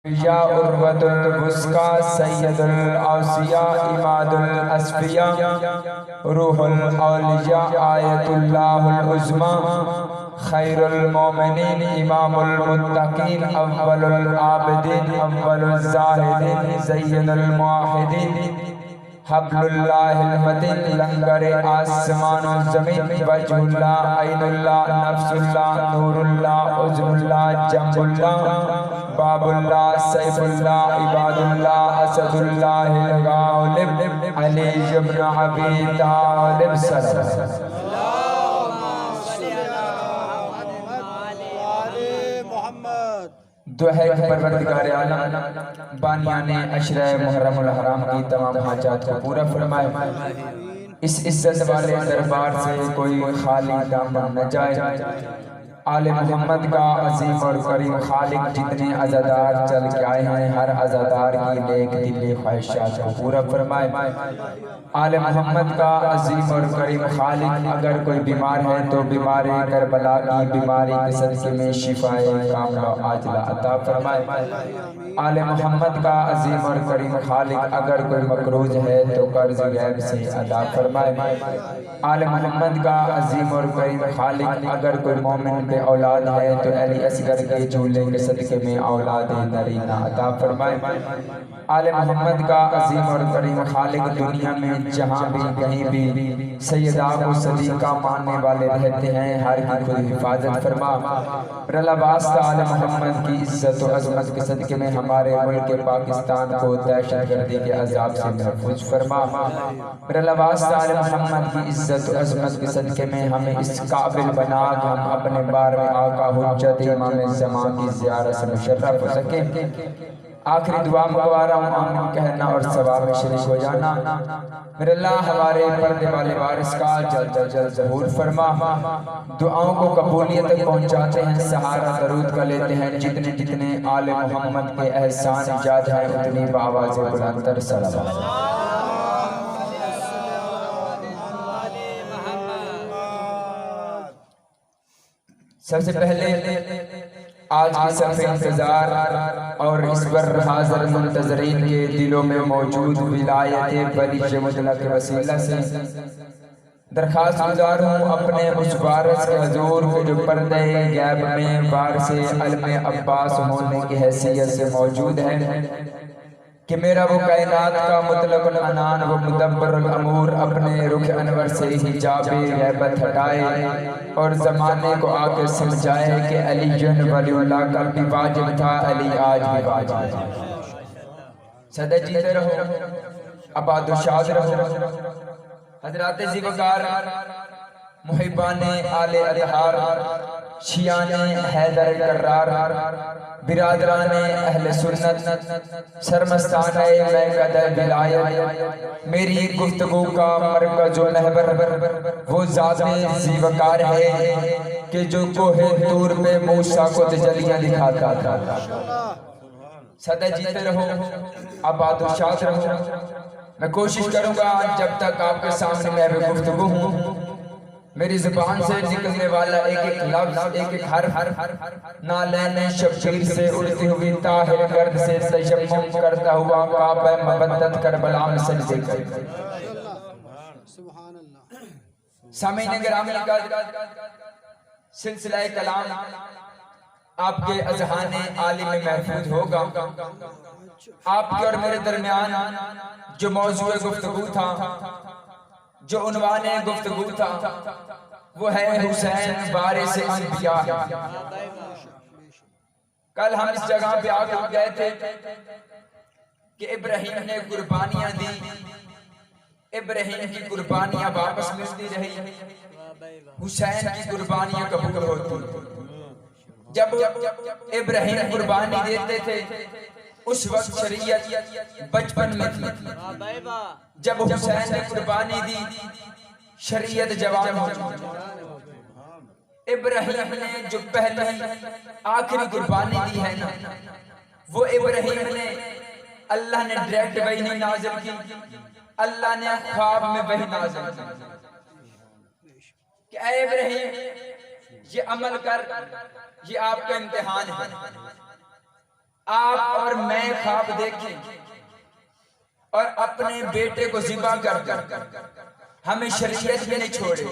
या उर्वतुल वुस्का सैयदुल औसिया इमादुल अस्फिया रूहुल औलिया आयतुल्लाहुल उज़्मा खैरुल मोमिनीन इमामुल मुत्तकीन अव्वलुल आबिदीन अव्वलुल ज़ाहिदीन सय्यदुल मुआहिदीन हब्लुल्लाहिल मतीन लंगरे आसमान व ज़मीन वजहुल्लाह ऐनुल्लाह नफ्सुल्लाह नूरुल्लाह उज़्मुल्लाह जम्बुल्लाह बाबुल्लाह सैफुल्लाह इबादुल्लाह असदुल्लाहिल गालिब अली इब्न अबी तालिब सल्लल्लाहु दुहै परवरदिगार आलम बानियाने अशरे मुहर्रमुल हराम की तमाम हाजात को पूरा फरमाए। इस इज्जत वाले दरबार से कोई खाली दामन न जाए। आले मोहम्मद का अजीम और करीम खालिक जितने अज़ादार चल के आए हैं हर अज़ादार की नेक दिली ख्वाहिशात को पूरा फरमाए। आले मोहम्मद का अजीम और करीम खालिक अगर कोई बीमार है तो बीमारी करबला की बीमारी के सदक़े में शिफाए कामिला आजिला अता फरमाए। आले मोहम्मद का अजीम और करीम खालिक अगर कोई मकरूज है तो कर्ज गैब से अदा फरमाए। आले मोहम्मद का अजीम और करीम खालिक अगर कोई मोमिन पे औलाद है तो अली असगर के झूले के सदक़े में औलाद नरीना अता फरमाए। आले मोहम्मद का अजीम और करीम खालिक दुनिया में जहाँ भी कहीं भी सैयदा को सदीका मानने वाले रहते हैं हर की खुद हिफाजत फरमा। रलावास्ता आले मोहम्मद की इज्जत और अज़मत के सदक़े में हमारे मुल्क पाकिस्तान को दहशतगर्दी के अज़ाब से महफूज फरमा। रलावास्ता आले मोहम्मद की इज्जत और अज़मत के सदक़े में हमें इस काबिल बना कि हम अपने बार में आका हुज्जत इमाम ज़मान की ज़ियारत से मुशर्रफ हो सके। आखिरी दुआ मंगवा रहा हूँ आमीन कहना और सवाब में शरीक हो जाना। मेरे अल्लाह हमारे पर्दे वाले वारिस का जल्द ज़हूर फरमा। दुआओं को कबूलियत तक पहुँचाते हैं सहारा दरूद का लेते हैं। जितने जितने आले मोहम्मद के एहसान इजाद है उतनी बावाज़ बुलंदतर सलावत। सबसे पहले आज की सफ़े इंतज़ार और इस पर हाज़िर मुंतज़रीन के दिलों में मौजूद विलायत वली मुतल्ला के वसीला से दरख्वास्त गुज़ार हूँ अपने उस वारिस के हुज़ूर के जो पर्दे गैब में वारिस अलमे अब्बास होने की हैसियत से मौजूद है कि मेरा वो कायनात का मुतलकुल अनान वो मुदब्बरुल अमूर अपने रुख अनवर से हिजाबे गैबत हटाए और ज़माने को आके समझाए कि अली वलीउल्लाह कल भी वाजिब था अली आज भी वाजिब है। सदा जीते रहो आबाद शाद रहो। हज़रात ज़िवकार मुहिबाने आले अतहार शियाने हैदर कर्रार बिरादराने अहले सुन्नत सरमस्ताने मैक़दे विलायत मेरी गुफ्तगू का मरकज़ व महवर वो ज़ाते ज़िवकार है कि जो कोहे तूर पे मूसा को तजलियाँ दिखाता था। सदा जीते रहो आबाद शाद रहो। मैं कोशिश करूँगा जब तक आपके सामने मैं गुफ्तगू हूँ मेरी ज़ुबान से निकलने वाला एक एक लफ्ज़ एक एक हर्फ ना लेने शब्बीर से उड़ती हुई ताहिर गर्द से तयम्मुम करता हुआ काबा मबद्दत करबला में सजदे कर। सामीन गिरामी का सिलसिला कलाम आपके अज़हाने आली में महफूज होगा। आपके और मेरे दरमियान जो मौजूद गुफ्तगू था जो उन्वाने गुफ्तगू था वो है हुसैन वारिस अंबिया। कल हम इस जगह पे आकर गए थे कि इब्राहिम ने कुर्बानियां दी, इब्राहिम की कुर्बानियां वापस मिलती रही, हुसैन की कुर्बानियां कबूल होती। जब इब्राहिम कुर्बानी देते थे उस वक्त शरीयत बचपन में थी, जब हुसैन ने कुर्बानी दी शरीयत जवान हो चुकी। इब्राहिम ने जो पहली आखिरी कुर्बानी दी है ना वो इब्राहिम ने अल्लाह ने डायरेक्ट वही नहीं नाज़िल की, अल्लाह ने ख्वाब में वही नाज़िल की कि ऐ इब्राहिम ये अमल कर, ये आपका इम्तिहान है। आप और मैं ख्वाब देखें और अपने बेटे को ज़िबा कर हमें शरीयत भी नहीं छोड़े,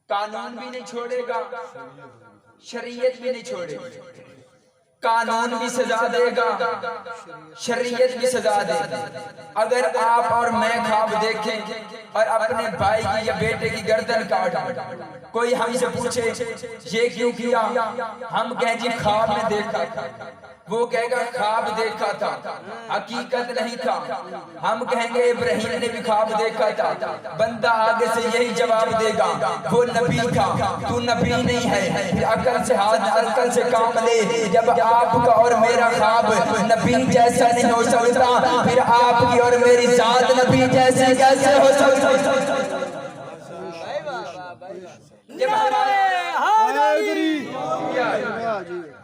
कानून भी नहीं छोड़ेगा, शरीयत भी नहीं छोड़ेगा। कानून भी सजा देगा, शरीयत भी सजा देगी। अगर आप और मैं ख्वाब देखें और अपने भाई की या बेटे की गर्दन काट, कोई हमसे पूछे ये क्यों किया, हम कहें जी ख्वाब में देखा था, वो कहेगा ख्वाब देखा था, हकीकत नहीं था। हम कहेंगे इब्राहिम ने भी ख्वाब देखा था। बंदा आगे से यही जवाब देगा वो नबी था, तू नबी नहीं है। अकल से हाथ, अकल से काम ले। जब आपका और मेरा ख्वाब नबी जैसा नहीं हो सकता, फिर आपकी और मेरी जात नबी जैसी कैसे हो सकती।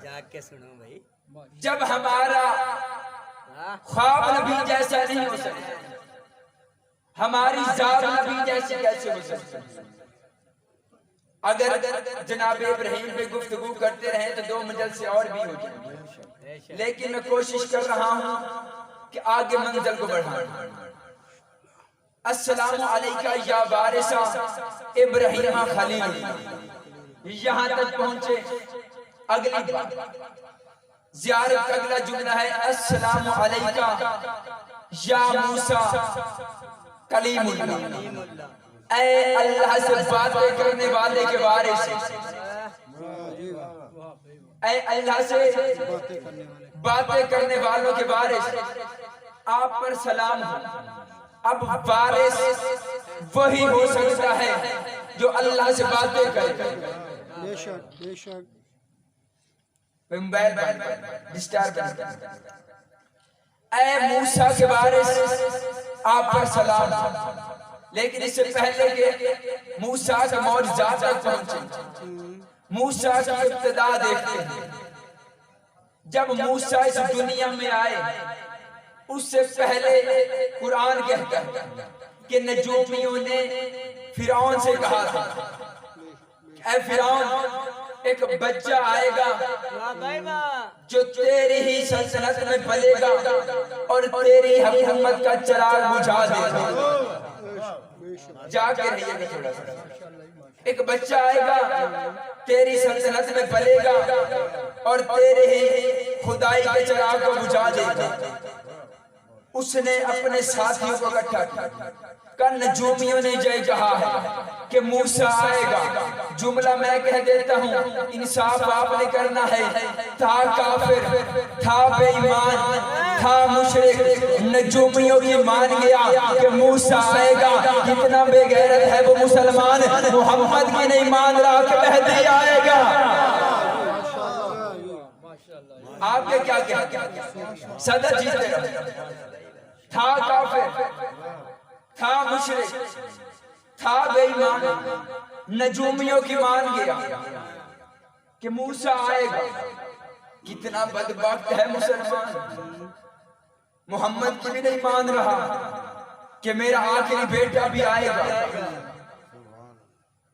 जाके सुनो भाई, जब हमारा ख्वाब नबी जैसा नहीं हो सकता, हमारी जात नबी जैसी कैसे हो सकती। अगर जनाब इब्राहिम पे गुफ्तगू करते रहे तो 2 मंजिल से और भी हो जाए, लेकिन मैं कोशिश कर रहा हूं कि आगे मंजिल को बढ़ाऊं। अस्सलामु अलैका या वारिसा इब्राहिम खलील, यहां तक पहुंचे। अगली ज़ियारत का अगला जुमला है अस्सलामु अलैका या मूसा कलीमुल्लाह। ऐ अल्लाह से बातें करने वाले के वारिस, ऐ अल्लाह से बातें करने वालों के वारिस, आप पर सलाम हो। अब वारिस वही हो सकता है जो अल्लाह से बातें करे। बेशक बेशक। ऐ मूसा के वारिस आप पर सलाम। लेकिन इससे पहले के मूसा का मौजज़ा तक पहुंचे, मूसा की इब्तिदा देखते हैं। जब मूसा इस दुनिया में आए उससे पहले कुरान कहता है कि नजूमियों ने फिरौन से कहा था, ऐ फिरौन एक बच्चा आएगा जो तेरी ही सल्तनत में पलेगा और तेरी हुकूमत का चिराग बुझा देगा। जाके रहिएगा थोड़ा सा। एक बच्चा आएगा तेरी सल्तनत में पलेगा और तेरे ही खुदाई के चिराग को बुझा देगा। उसने अपने साथियों को इकट्ठा किया। नजूमियों ने जय कहा है कि मूसा आएगा। जुमला मैं कह देता हूँ, इंसाफ आपने करना है। था काफिर, था बेईमान, था मुशरिक, नजूमियों की मान गया कि मूसा आएगा। कितना बेगैरत है वो मुसलमान, मोहम्मद की नहीं मान रहा कि मेहदी आएगा। आपके क्या क्या सदा जीते रहो। था काफिर, था मुशरिक, था बेईमान, नजूमियों की मान गया कि मूसा आएगा। कितना बदबख्त है मुसलमान, मोहम्मद की भी नहीं मान रहा कि मेरा आखिरी बेटा भी आएगा।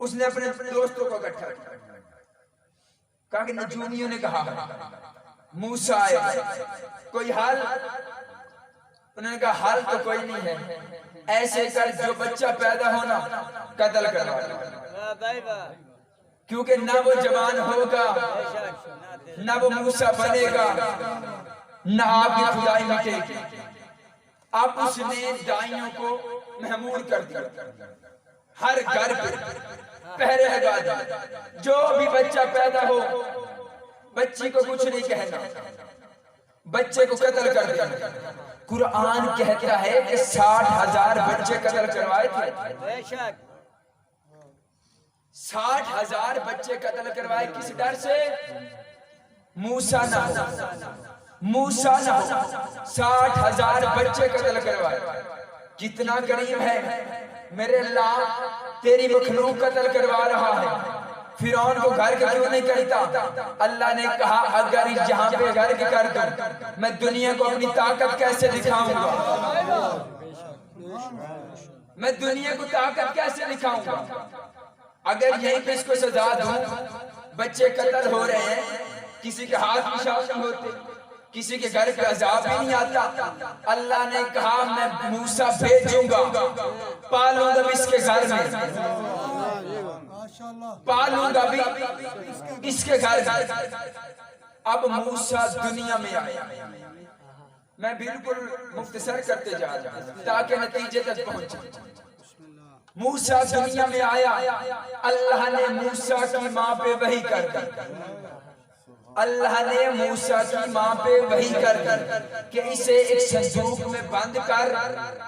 उसने अपने दोस्तों को इकट्ठा किया, कहा कि नजूमियों ने कहा मूसा आएगा, कोई हाल? उन्होंने कहा हाल तो कोई नहीं है, ऐसे कर जो बच्चा पैदा होना कत्ल करवा, क्योंकि ना वो जवान होगा, ना वो मूसा बनेगा, ना आपकी खुदाई मिटेगी। आप उसने दाइयों को महमूर कर दिया। हर घर पे पहरे लगा दिए, जो भी बच्चा पैदा हो बच्ची को कुछ नहीं कहना, बच्चे को कत्ल कर दिया। कुरान कहता है कि 60,000 बच्चे कत्ल करवाए थे। 60,000 बच्चे कत्ल करवाए, किस डर से? मूसा ना हो, मूसा ना हो। 60,000 बच्चे कत्ल करवाए। कितना करीब है मेरे अल्लाह, तेरी मखलूक कत्ल करवा रहा है। फिरौन को घर का क्यों नहीं करता? अल्लाह ने कहा अगर यहाँ पे घर के कर दो, मैं दुनिया को अपनी ताकत कैसे दिखाऊंगा, मैं दुनिया को ताकत कैसे दिखाऊंगा। अगर यहीं पे इसको सजा दूं, बच्चे कत्ल हो रहे हैं, किसी के हाथ भी शामिल नहीं होते, किसी के घर पे अजाब भी नहीं आता। अल्लाह ने कहा मैं मूसा भेजूंगा, पालूंगा भी इसके घर में, पालूंगा भी इसके घर में। अब मूसा दुनिया में आया, मैं बिल्कुल मुख्तसर करते जा रहा हूं ताकि नतीजे तक पहुंचे। मूसा दुनिया में आया, अल्लाह ने मूसा की माँ पे वही कर दी, अल्लाह ने मूसा की माँ पे वही कर दी कि इसे एक संदूक में बंद कर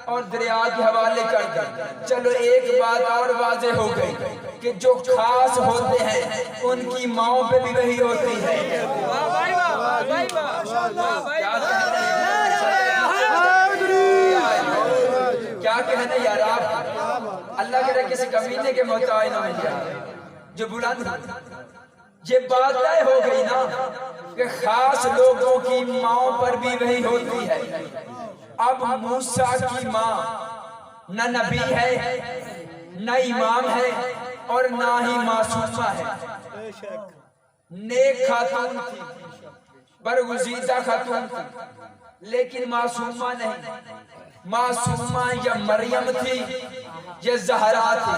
और दरिया के हवाले कर दे। चलो एक बात और वाज़ेह हो गई कि जो खास होते हैं उनकी माँओं पे भी वही होती है। क्या कहने यार आप, अल्लाह के किसी कमीने के मोहताज ना मिल जाए जो बुलंद। ये बात तय हो गई ना कि खास लोगों की माँओं पर भी वही होती है। अब मूसा की माँ न नबी है, न इमाम है और ना ही मासूमा है। नेक खातून थी, बरगुज़ीदा खातून थी, लेकिन मासूमा नहीं। मासूमा या मरियम थी या ज़हरा थी।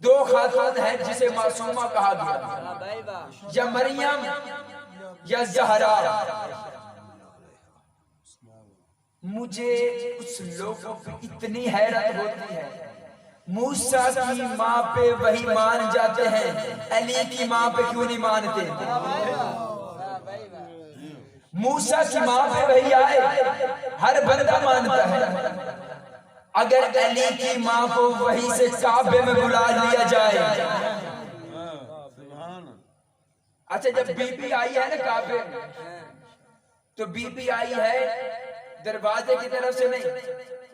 दो खातून है जिसे मासूमा कहा गया, या मरियम या ज़हरा। मुझे उस लोगों पे इतनी हैरत होती है, मूसा की माँ पे वही मान जाते हैं, अली की माँ पे क्यों नहीं मानते? मूसा की माँ पे वही आए, हर बंदा मानता है। अगर अली की माँ को वहीं से काबे में बुला लिया जाए, अच्छा जब बीबी आई है ना काबे में, तो बीबी आई है दरवाजे की तरफ से नहीं,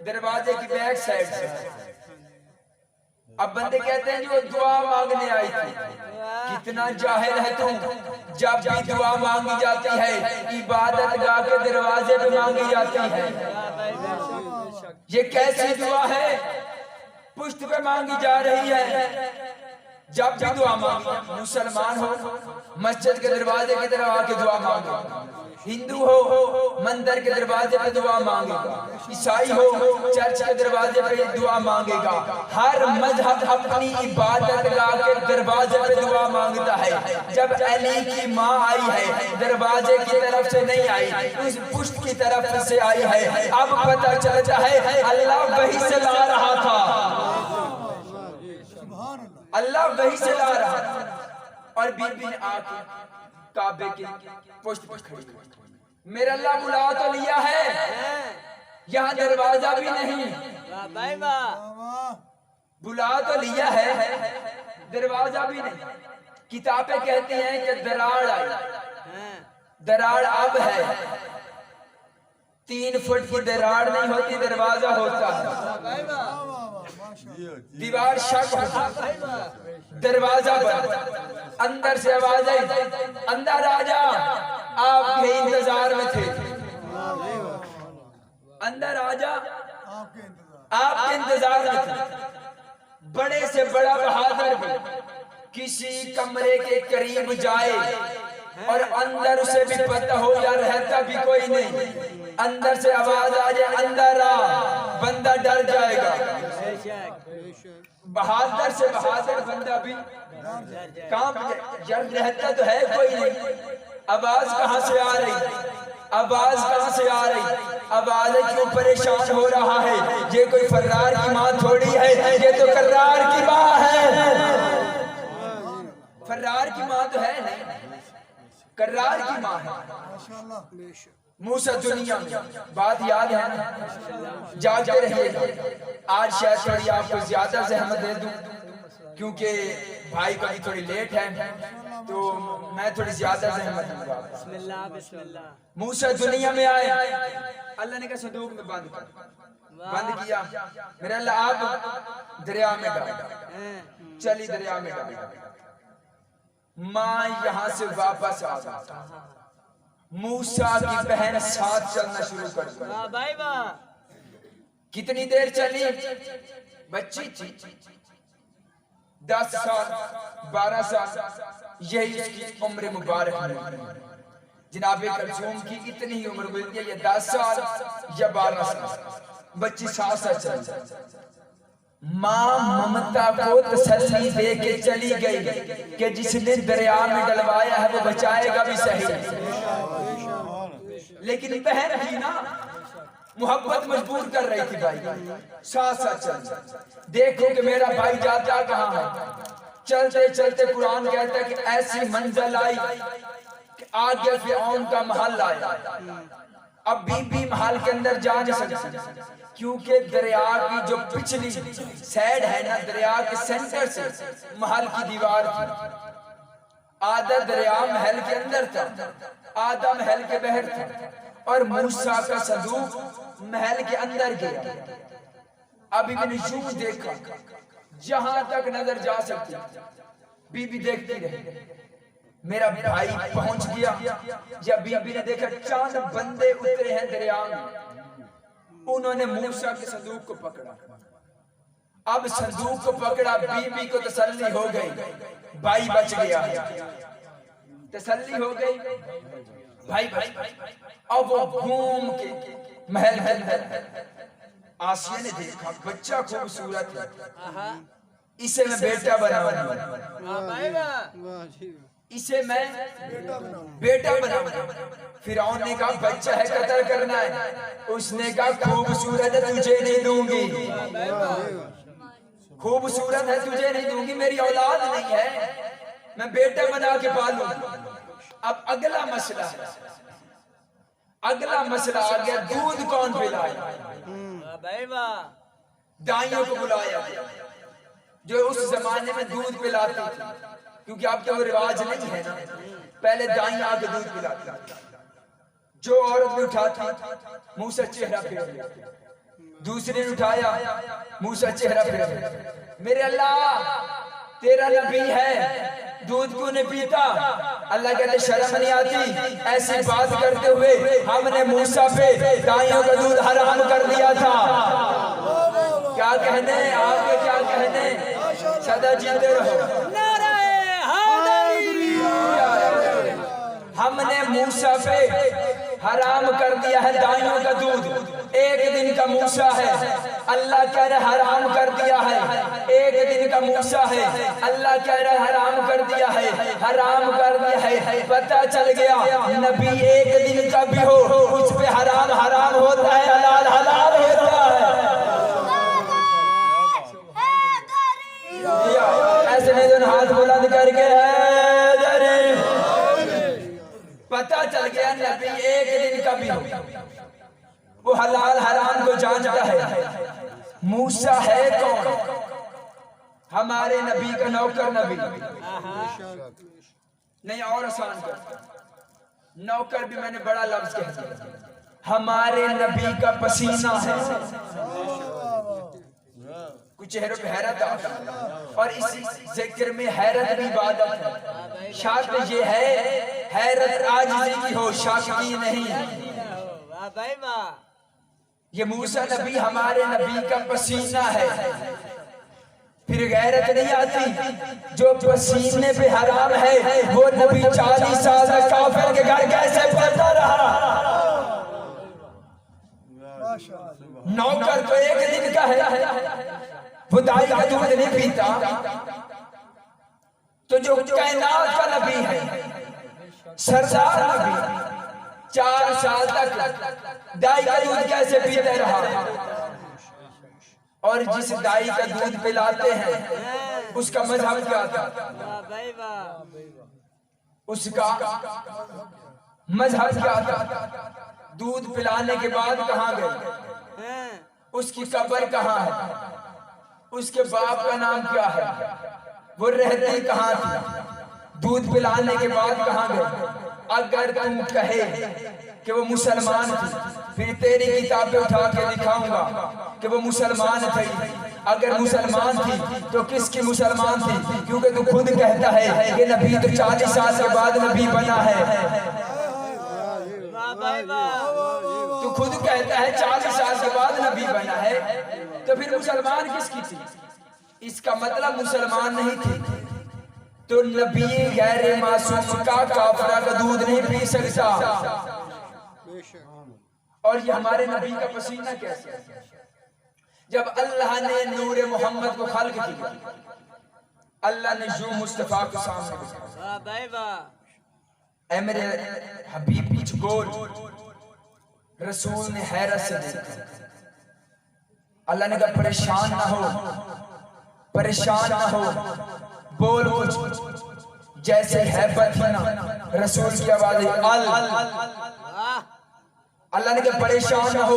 दरवाजे की बैक साइड से। अब बंदे कहते हैं जो दुआ मांगने आई थी, कितना जाहिल है तुम। जब भी दुआ मांगी जाती है इबादत गाह के दरवाजे पे मांगी जाती है। ये कैसी दुआ है, पुश्त पे मांगी जा रही है। जब भी दुआ मांगी, मुसलमान हो मस्जिद के दरवाजे की तरफ आके दुआ मांगो, हिंदू हो मंदिर के दरवाजे पे दुआ मांगेगा, ईसाई हो चर्च के दरवाजे पे दुआ मांगेगा। हर मजहब अपनी इबादत गाह के दरवाजे पे दुआ मांगता है। जब अली की माँ आई है दरवाजे की तरफ से नहीं आई, उस पुश्त की तरफ से आई है। अब पता चलता है अल्लाह वही से ला रहा था, अल्लाह वही से ला रहा था। और बीबी ने आके काबे के पुश्त पर खड़ी, मेरा अल्लाह बुला तो लिया है, यहाँ दरवाजा भी नहीं, बुला तो लिया है दरवाजा भी नहीं। किताबें कहती हैं कि दरार आई, दरार अब है। 3 फुट की दरार नहीं होती, दरवाजा होता है। दीवार शक दरवाजा बंद, अंदर से आवाज आई, अंदर आजा, आपके इंतजार में थे। अंदर आजा, आपके इंतजार में थे। बड़े से बड़ा बहादुर भी किसी कमरे के करीब जाए और अंदर उसे भी पता हो या रहता भी कोई नहीं, अंदर से आवाज आ जाए अंदर आ, बंदा डर जाएगा। बहादुर से बहादुर बंदा भी कांप जाए, रहता तो है कोई नहीं। आवाज कहाँ से आ रही, आवाज कहाँ से आ रही, आवाज क्यों परेशान हो रहा है? ये कोई फर्रार की माँ थोड़ी है, ये तो कर्रार की माँ है। फर्रार की माँ तो है नहीं, कर्रार की माँ है। मूसा दुनिया में, बात याद है ना? जागते रहिएगा। आज शायद थोड़ी आपको ज्यादा ज़हमत दे दूं क्योंकि भाई कभी थोड़ी लेट है, तो मैं थोड़ी ज्यादा ज़हमत दूंगा। बिस्मिल्लाह बिस्मिल्लाह। मूसा दुनिया में आए, अल्लाह ने कहा संदूक में बंद कर, बंद किया। मेरा अल्लाह आप दरिया में डाल, चली दरिया में डाल। माँ यहाँ से वापस आ गई, मूसा की बहन साथ चलना शुरू कर दी। भाई वाह, कितनी देर चली? बच्ची थी, 10 साल 12 साल यही इसकी उम्र मुबारक है। जनाब कलसूम की इतनी ही उम्र मिलती है, ये 10 साल या 12 साल बच्ची 7 साल चल। माँ ममता को तसल्ली दे के चली गई कि जिसने दरिया में डलवाया है वो बचाएगा भी सही। लेकिन बहन थी ना, मोहब्बत मजबूर कर रही थी भाई, 7 साल चल। देखो कि मेरा भाई जाता कहाँ है। चलते चलते कुरान कहता है कि ऐसी मंजिल आई कि आगे फिरौन का महल आया। अब बीबी महल के अंदर जा नहीं सकती, क्योंकि दरिया की जो पिछली साइड है ना, दरिया के सेंटर से महल की दीवार थी। आधा दरिया महल के अंदर था, आधा महल के बाहर था, और मूसा का संदूक महल के अंदर गया। अभी मैंने यूं देखा, जहां तक नजर जा सकती, बीबी देखती रही। मेरा भाई पहुंच गया, जब बीबी ने देखा चांद बंदे उतरे हैं दरिया में। उन्होंने मूसा के संदूक को पकड़ा। अब संदूक को पकड़ा, बीबी को तसल्ली हो गई, भाई बच गया, तसल्ली हो गई, भाई अब वो घूम के महल के अंदर। आसिया ने देखा बच्चा खूबसूरत है, इसे मैं बेटा बनाऊंगा, इसे मैं बेटा बनाऊंगा। फिरौन ने कहा बच्चा है, कत्ल करना है। उसने कहा खूबसूरत है, तुझे नहीं दूंगी, खूबसूरत है तुझे नहीं दूंगी, मेरी औलाद नहीं है, मैं बेटा बना के पालूंगा। अब अगला मसला है, अगला मसला आ गया, दूध कौन पिलाए। दाइयों को बुलाया जो उस जमाने में दूध पिलाते थे, क्योंकि आपके वो रिवाज नहीं है ना, पहले दाई आके दूध पिलाती। जो औरत भी उठाती मुंह से चेहरा फेर, दूसरे ने उठाया मुंह से चेहरा फेर। मेरे अल्लाह तेरा नबी है, दूध क्यों नहीं पीता। अल्लाह कहते शर्म नहीं आती, ऐसी बात करते हुए हमने मूसा पे दाइयों का दूध हराम कर दिया था। क्या कहने आपके, क्या कहने, सदा जीते रहो। हमने मूसा पे हराम कर दिया है दाइयों का दूध। एक दिन का मूसा है, अल्लाह कह रहा हराम कर दिया है। एक दिन का मूसा है, अल्लाह कह रहा हराम कर दिया है, हराम कर दिया है। पता चल गया नबी एक दिन का भी हो, उस पे हराम हराम होता है, हलाल हलाल होता है। ऐसे नहीं दोनों हाथ बुलंद करके पता चल गया नबी एक दिन का भी हो, वो हलाल हराम को जानता है। मूसा है कौन, हमारे नबी का नौकर नबी नहीं, और आसान कर, नौकर भी मैंने बड़ा लफ्ज कह दिया। हमारे नबी का पसीना है। कुछ चेहरों पे हैरत आता है, और इस जिक्र में हैरत भी इबादत है। शक ये है, हैरत आजिज़ी की हो, शक की नहीं। ये मूसा नबी हमारे नबी का पसीना है। फिर गैरत नहीं आती, जो पसीने पे हराम है वो नबी 40 साल तक काफिर के घर कैसे पलता रहा। नौकर तो एक दिन का है, वो दाई का दूध नहीं पीता, तो जो कायनात का नबी है, सरदार नबी, 4 साल तक दाई का दूध कैसे पीते रहा। और जिस दाई का दूध पिलाते हैं उसका मजहब क्या था, उसका मजहब क्या था। दूध पिलाने के बाद कहाँ गए, उसकी कब्र कहाँ है, उसके बाप का नाम क्या है, वो रहती कहाँ थी, दूध पिलाने के बाद कहाँ गए। अगर तुम कहे कि वो मुसलमान थी, फिर तेरी किताबें उठा के दिखाऊंगा कि वो मुसलमान थी। अगर मुसलमान थी तो किसकी मुसलमान थी, क्योंकि तू खुद कहता है कि नबी तो 40 साल के बाद नबी बना है। तू खुद कहता है 40 साल के बाद नबी बना है, तो फिर मुसलमान किसकी थी। इसका मतलब मुसलमान नहीं थी, तो नबी गैर मासूम का काफरा का दूध नहीं पी सकता। और ये हमारे नबी का पसीना कैसे? जब अल्लाह ने नूर मोहम्मद को खल्क किया, अल्लाह ने यूं मुस्तफा को सामने बिठाया, वाह भाई वाह, ऐ मेरे हबीब कुछ बोल। रसूल ने हैरत से देखा। अल्लाह ने कहा परेशान ना हो, परेशान ना हो, बोल कुछ। जैसे हैबत थी ना रसूल की आवाज आई, वाह, अल्लाह ने कहा परेशान ना हो,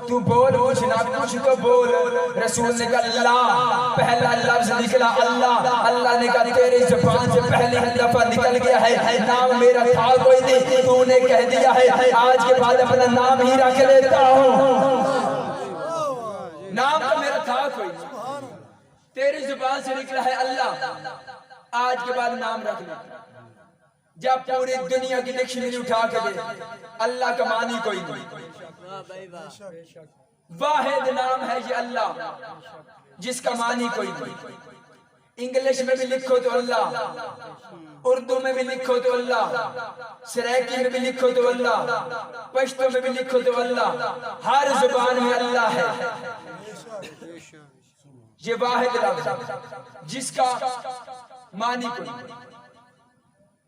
तू बोल कुछ ना, कुछ तो बोल। रसूल ने कहा अल्लाह, पहला लफ्ज निकला अल्लाह। अल्लाह ने कहा तेरी जुबान से पहली दफा निकल गया है, नाम मेरा था कोई नहीं, तूने कह दिया है, आज के बाद अपना नाम ही रख लेता हूँ। नाम तो मेरा था कोई नहीं, तेरी जुबान से निकला है अल्लाह, आज के बाद नाम रख ले। जब पूरी दुनिया की डिक्शनरी उठा के दे, अल्लाह का मानी कोई नहीं, वाह भाई वाह, वाहिद नाम है ये अल्लाह, जिसका मानी कोई नहीं। इंग्लिश में भी लिखो तो अल्लाह, उर्दू में भी लिखो तो अल्लाह, सराइकी में भी लिखो तो अल्लाह, पश्तो में भी लिखो तो अल्लाह, हर जुबान में अल्लाह है। ये वाहिद लफ्ज़ जिसका मानी कोई नहीं।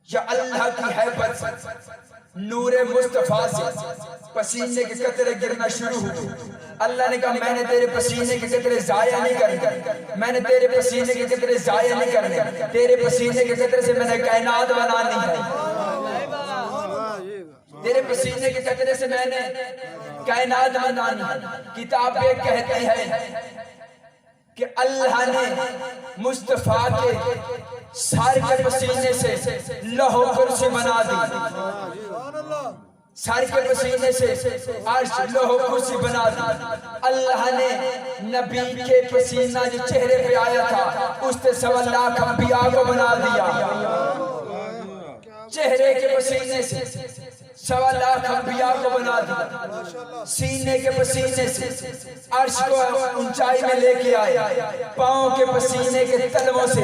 या अल्लाह की हैबत से नूरे मुस्तफा से पसीने के कतरे गिरना शुरू हुए। अल्लाह ने कहा मैंने तेरे पसीने के कतरे जाया नहीं करने, मैंने तेरे पसीने के कतरे जाया नहीं करने, तेरे पसीने के कतरे से मैंने कायनात बनानी है, तेरे पसीने के कतरे से मैंने कायनात बनानी है। किताबें कहती है कि अल्लाह ने मुस्तफा के सर के पसीने से लौह कुर्सी बना दी, सर के पसीने से अर्श लौह कुर्सी बना दी। अल्लाह ने नबी के पसीना जो चेहरे पे आया था उससे 1.25 लाख अंबिया को बना दिया। चेहरे के पसीने से 1.25 लाख अंबिया को बना दिया। सीने के पसीने से अर्श को ऊंचाई में लेके आए, पाँव के पसीने के तलवों से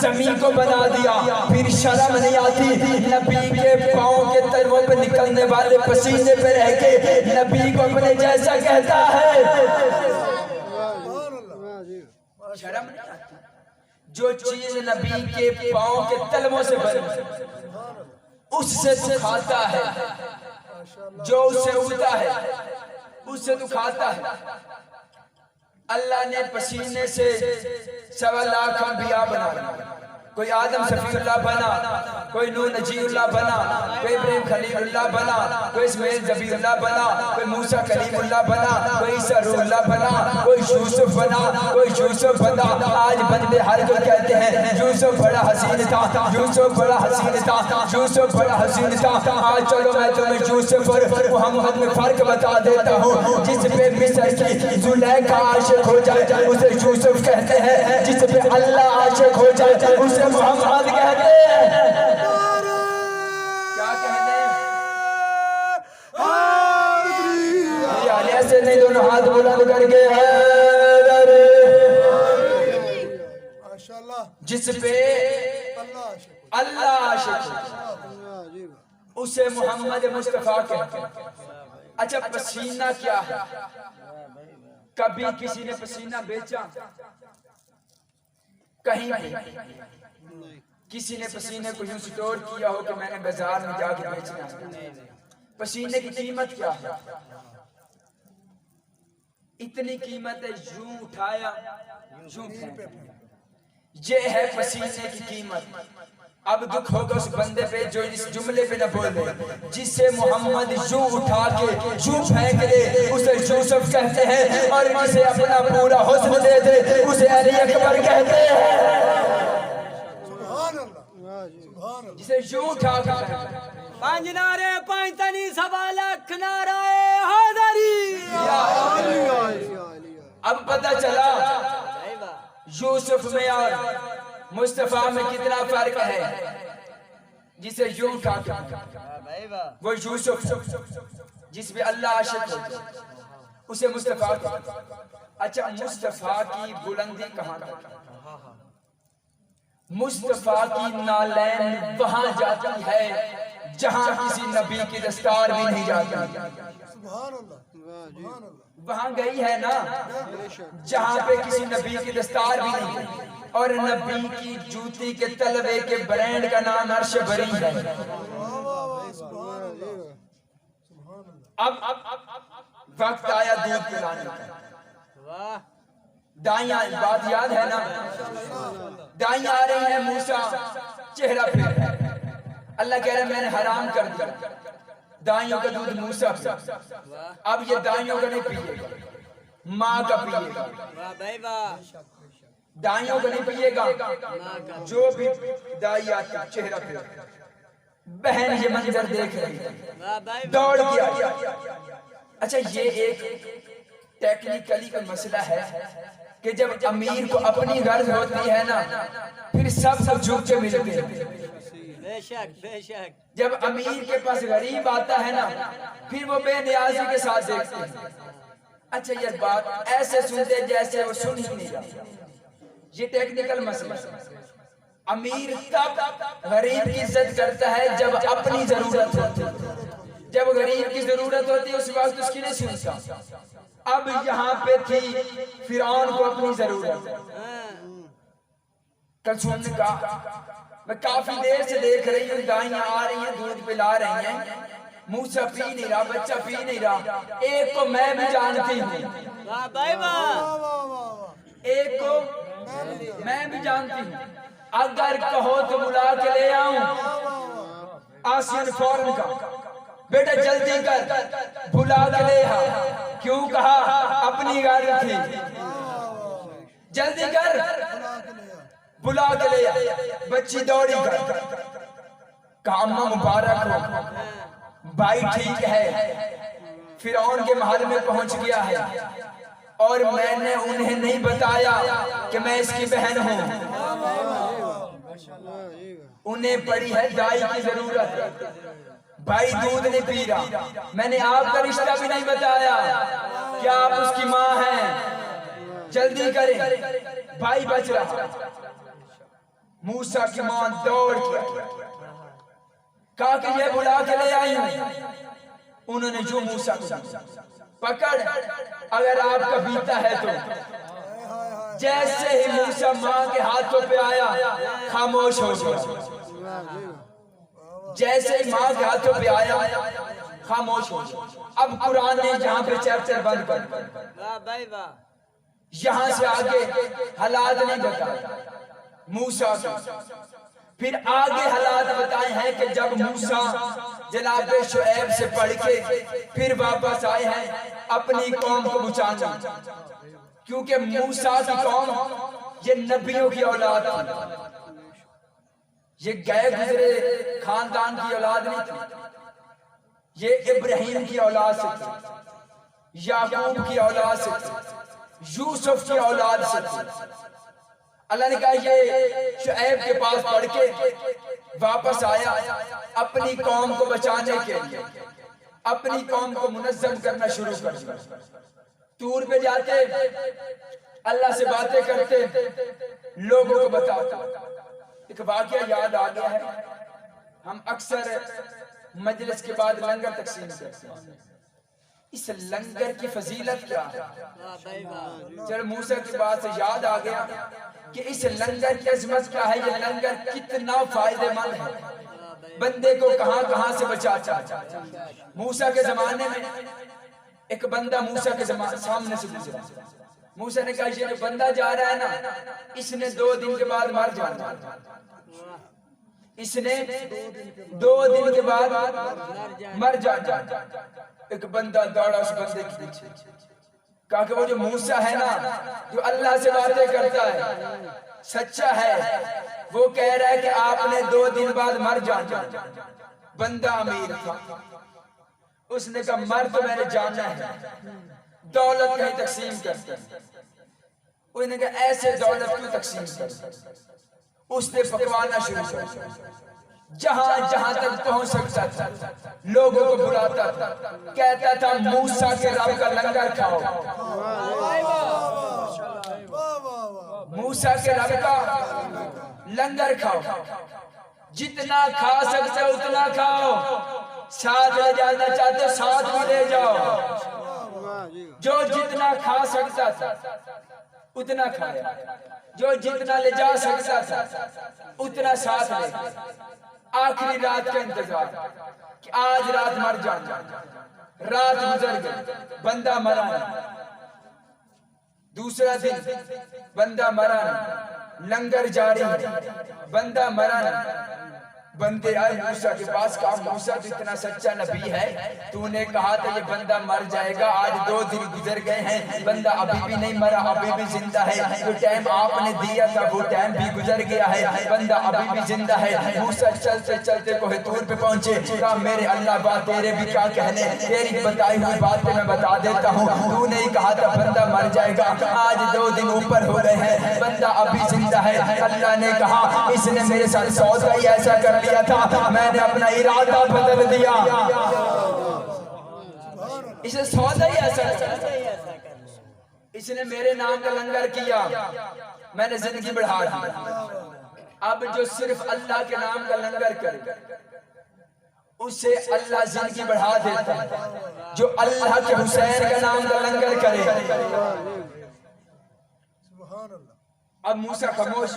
जमीन को बना दिया। फिर शर्म नहीं आती नबी के पाँव के तलवों पे निकलने वाले पसीने पे रह के नबी को अपने जैसा कहता है। शर्म नहीं आती? जो चीज नबी के पाँव के तलवों से बनी उससे तू खाता है, जो उससे उगता है उससे तू खाता है। अल्लाह ने पसीने से 1.25 लाख अंबिया बना, कोई आदम शफीउल्लाह बना, कोई नूह नजीउल्लाह बना, कोई इब्राहीम खलीलुल्लाह बना, कोई इस्माइल ज़बीहुल्लाह बना, कोई मूसा कलीमुल्लाह बना, कोई ईसा रूहुल्लाह बना, कोई यूसुफ बना, कोई यूसुफ बना। आज बंदे हर कोई कहते हैं यूसुफ बड़ा हसीन था, यूसुफ बड़ा हसीन था, यूसुफ बड़ा हसीन था। आज चलो मैं तुम्हें यूसुफ और मुहम्मद में फर्क बता देता हूँ। जिस पे मिस्र की जुलैखा आशिक हो जाए उसे यूसुफ कहते हैं, जिस पे अल्लाह आशिक हो जाए उसे मोहम्मद कहते हैं। क्या कहते हैं? ऐसे नहीं, दोनों हाथ बुलंद करके जिस पे अल्लाह आशिक उसे मोहम्मद मुस्तफा कहते हैं। अच्छा पसीना क्या है? कभी किसी ने पसीना बेचा? कहीं भी किसी ने पसीने को यूं स्टोर किया हो कि मैंने बाजार में जाके बेचना है? पसीने की कीमत क्या है? इतनी कीमत है, यूं उठाया यूं फेंका। ये है पसीने की कीमत। अब दुख होगा उस बंदे पे जो इस जुमले पे न बोले, जिसे मोहम्मद यूं उठा के यूं फेंक दे उसे यूसुफ कहते हैं, और जिसे अपना पूरा हुस्न दे दे उसे अली अकबर कहते हैं। जिसे यूं उठा के 5 नारे 5 तनी 1.25 लाख नाराए हैदरी। अब पता चला भाई वाह, यूसुफ में और मुस्तफा में कितना फर्क है। जिसे यूं उठा के भाई वाह, वो यूसुफ जिसमें अल्लाह आशिक हो उसे मुस्तफा कहते। अच्छा मुस्तफा की बुलंदी कहाँ तक? मुस्तफा की नालैन वहां जाती है जहां किसी नबी की दस्तार भी नहीं जाती। सुभान अल्लाह, सुभान अल्लाह। वहां गई है ना जहां पे किसी नबी की दस्तार भी नहीं, और नबी की जूती के तलवे के ब्रांड का नाम अर्श बरी है। अब वक्त आया दूध पिलाने का। दाइयां, बात याद है ना, दाइयां आ रही है, मूसा चेहरा फिर अल्लाह कह रहे मैंने हराम कर दिया दाइयों का दूध मूसा पिया। अब ये दाइयों का नहीं पिएगा, माँ का पिएगा। दाइयों का नहीं पिएगा, जो भी दाई आती चेहरा फिर। बहन ये मंजर देख रही है, दौड़ गया। अच्छा, ये एक टेक्निकली का मसला है कि जब अमीर को अपनी गर्ज होती है ना, फिर सब झुक के मिलते हैं। बेशक बेशक। जब अमीर के पास गरीब आता है ना, फिर वो बेनियाजी के साथ देखते हैं। अच्छा, ये बात ऐसे सुनते जैसे वो सुन ही नहीं रहा। ये टेक्निकल मसला। अमीर तब गरीब की इज्जत करता है जब अपनी जरूरत होती है। जब गरीब की जरूरत होती है उस वक्त उसकी नहीं सुनता। अब यहाँ पे थी फिरौन को अपनी जरूरत। कल सुनने का मैं काफी देर से देख रही हूँ, गायें आ रही हैं, दूध पिला रही हैं, मूसा पी नहीं रहा, बच्चा पी नहीं रहा। एक को मैं भी जानती हूँ, एक को मैं भी जानती हूँ। अगर कहो तो बुला के ले आऊं आसियन फौरन का, बेटा जल्दी कर बुला के ले आ। क्यों कहा? अपनी गाड़ी थी, जल्दी कर बुला के ले आ। बच्ची दौड़ी कर, कहा अम्मा मुबारक हो, भाई ठीक है, फिरौन के महल में पहुंच गया है और मैंने उन्हें नहीं बताया कि मैं इसकी बहन हूँ। उन्हें पड़ी है दाई की जरूरत, भाई दूध नहीं पी रहा, मैंने आपका रिश्ता भी नहीं बताया कि आप उसकी माँ हैं, जल्दी करें, भाई बच रहा। मूसा की माँ दौड़ के कहा कि ये बुला के ले आई हूं। उन्होंने जो मूसा को पकड़, अगर आपका बीता है तो। जैसे ही मूसा माँ के हाथों पे आया खामोश हो गया। जैसे ही माँ के हाथों पे आया खामोश हो गया। अब कुरान ने यहाँ पे चैप्टर बंद कर, यहाँ से आगे हालात नहीं बताए मूसा के। फिर आगे हालात बताए हैं कि जब मूसा जनाब शुएब से पढ़ के फिर वापस आए हैं अपनी कौम को बचाने, क्योंकि मूसा की कौम ये नबियों की औलाद थी, ये गए गुजरे खानदान की औलाद नहीं थी। ये इब्राहिम की औलाद से थी, याकूब की औलाद से थी, यूसुफ की औलाद से थी। अल्लाह ने कहा ये शुएब के पास पढ़ के वापस आया अपनी कौम को बचाने के लिए, अपनी कौम को मुनज़्ज़म करना शुरू कर दिया। टूर पे जाते, अल्लाह से बातें करते, लोगों को बताते। एक वाकया याद आ गया है, हम अक्सर मजलिस के बाद लंगर तकसीम करते हैं। इस लंगर की फजीलत क्या है? चलो मूसा की बात से याद आ गया कि इस लंगर की अजमत क्या है। ये लंगर कितना फायदेमंद है, बंदे को कहां कहां से बचाता है। मूसा के जमाने में एक बंदा मूसा के सामने से गुजरा। मूसा ने कहा ये जो बंदा जा रहा है ना, इसने 2 दिन के बाद मर जाना, इसने 2 दिन के बाद मर जाना। एक बंदा दौड़ा उस बंदे के पीछे, कहा कि वो जो मूसा है ना, जो अल्लाह से बातें करता है, सच्चा है, वो कह रहा है कि आपने 2 दिन बाद मर जाना। बंदा अमीर था, उसने कहा मर तो मैंने जाना है, दौलत कहीं तकसीम करते हैं। उसने कहा ऐसे दौलत क्यों तकसीम करते? उसने पकवाना शुरू कर, जहां जहां तक पहुंच सकता था लोगों को बुलाता था, कहता था मूसा के रब का लंगर खाओ, मूसा के रब का लंगर खाओ, जितना खा सकते हो उतना खाओ, साथ ले जाना चाहते हो साथ भी ले जाओ। जो जितना खा सकता था उतना खाया, जो जितना ले जा सकता था उतना साथ ले। आखिरी रात का इंतजार कि आज रात मर जाना, रात गुजर गई, बंदा मरा नहीं। दूसरा दिन बंदा मरा नहीं, लंगर जारी है, बंदा मरा नहीं। बंदे आए मूसा के पास, कहा मूसा तो इतना सच्चा नबी है, तूने कहा था ये बंदा मर जाएगा, आज 2 दिन गुजर गए हैं, बंदा अभी भी नहीं मरा, अभी भी जिंदा है। जो टाइम आपने दिया था वो टाइम भी गुजर गया है, बंदा अभी भी जिंदा है। मूसा चलते चलते कोहितूर पे पहुंचे, कहा मेरे अल्लाह बात तेरे भी क्या कहने, तेरी बताई हुई बात मैं बता देता हूँ। तूने ही कहा था बंदा मर जाएगा, आज 2 दिन ऊपर हो गए हैं, बंदा अभी जिंदा है। अल्लाह ने कहा इसने मेरे साथ सौदा ही ऐसा कर लिया था, मैंने अपना इरादा बदल दिया। इसे सौदा ही ऐसा कर, इसने मेरे नाम का लंगर किया, मैंने जिंदगी बढ़ा दी। अब जो सिर्फ अल्लाह के नाम का लंगर करे उसे अल्लाह जिंदगी बढ़ा देता है। जो अल्लाह के हुसैन का नाम का लंगर करे। अब मूसा खामोश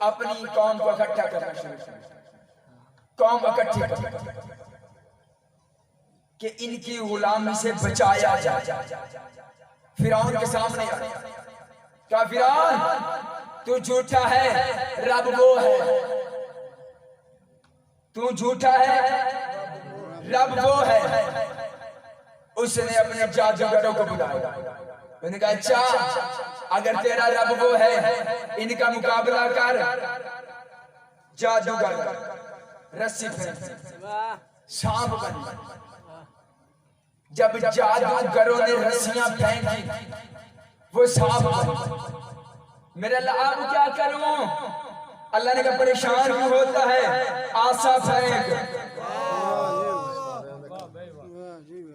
अपनी कौम को इकट्ठा करना शुरू किया, कौम इकट्ठी कर कि इनकी गुलामी से बचाया जाए। फिरौन के सामने क्या, फिरौन तू झूठा है, रब वो है, तू झूठा है, रब वो है। उसने अपने जादूगरों को बुलाया, उन्होंने कहा अच्छा अगर तेरा रब वो है इनका मुकाबला कर। जादूगर रस्सी फेंक, सांप बन। जब जादूगरों ने रस्सियां फेंकी वो सांप बन। मेरे अल्लाह अब क्या करूं? अल्लाह ने कहा परेशान क्यों होता है, आसा फेंक।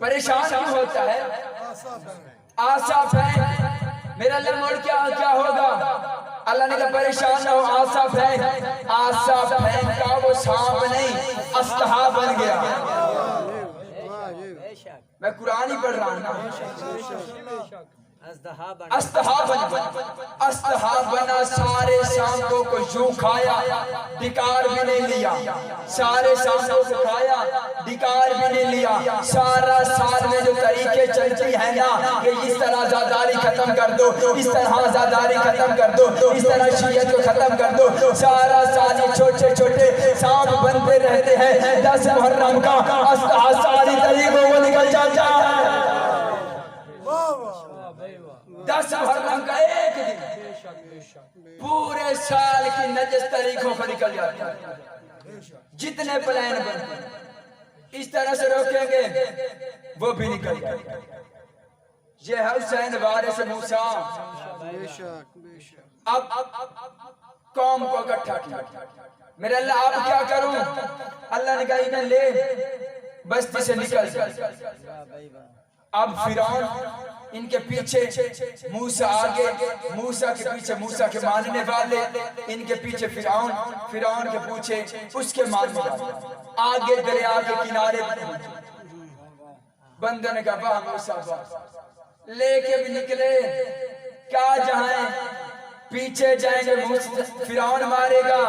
परेशान क्यों होता है, आसा फेंक। मेरा अल्लाह मोड़ क्या होगा? अल्लाह ने कहा परेशान ना हो, आसा फेंक। आसा फेंका, वो सांप नहीं अस्तहा बन गया। मैं कुरान ही पढ़ रहा हूँ ना। अस्तहा बना, सारे सांपों को यूं खाया, डिकार भी नहीं लिया। सारे सांपों को खाया, डिकार भी नहीं लिया। सारा साल में जो तरीके चलती है ना कि इस तरह आजादारी खत्म कर दो, इस तरह आजादारी खत्म कर दो, इस तरह शियत को खत्म कर दो, सारा साल छोटे छोटे सांप बनते रहते हैं। 10 मुहर्रम का अस्तहा सारी तरीकों को निकल जाता है। 10 मुहर्रम का एक दिन पूरे साल की नजस तारीखों को निकल जाता है। जितने प्लान बनते इस तरह से रोकेंगे वो भी निकल जाएगा। ये है हुसैन वारिस मूसा। अब कौम को इकट्ठा किया। मेरे अल्लाह अब क्या करूं? अल्लाह ने कहा इन्हें ले बस्ती से निकल। अब फिरौन इनके पीछे, मूसा आगे, मूसा के पीछे मूसा के मानने वाले, इनके पीछे फिरौन, फिरौन के पीछे उसके मानने वाले। आगे दरिया के किनारे बंदे ने कहा वाह मूसा वाह, लेके भी निकले, क्या जहां पीछे जाएंगे फिरौन मारेगा,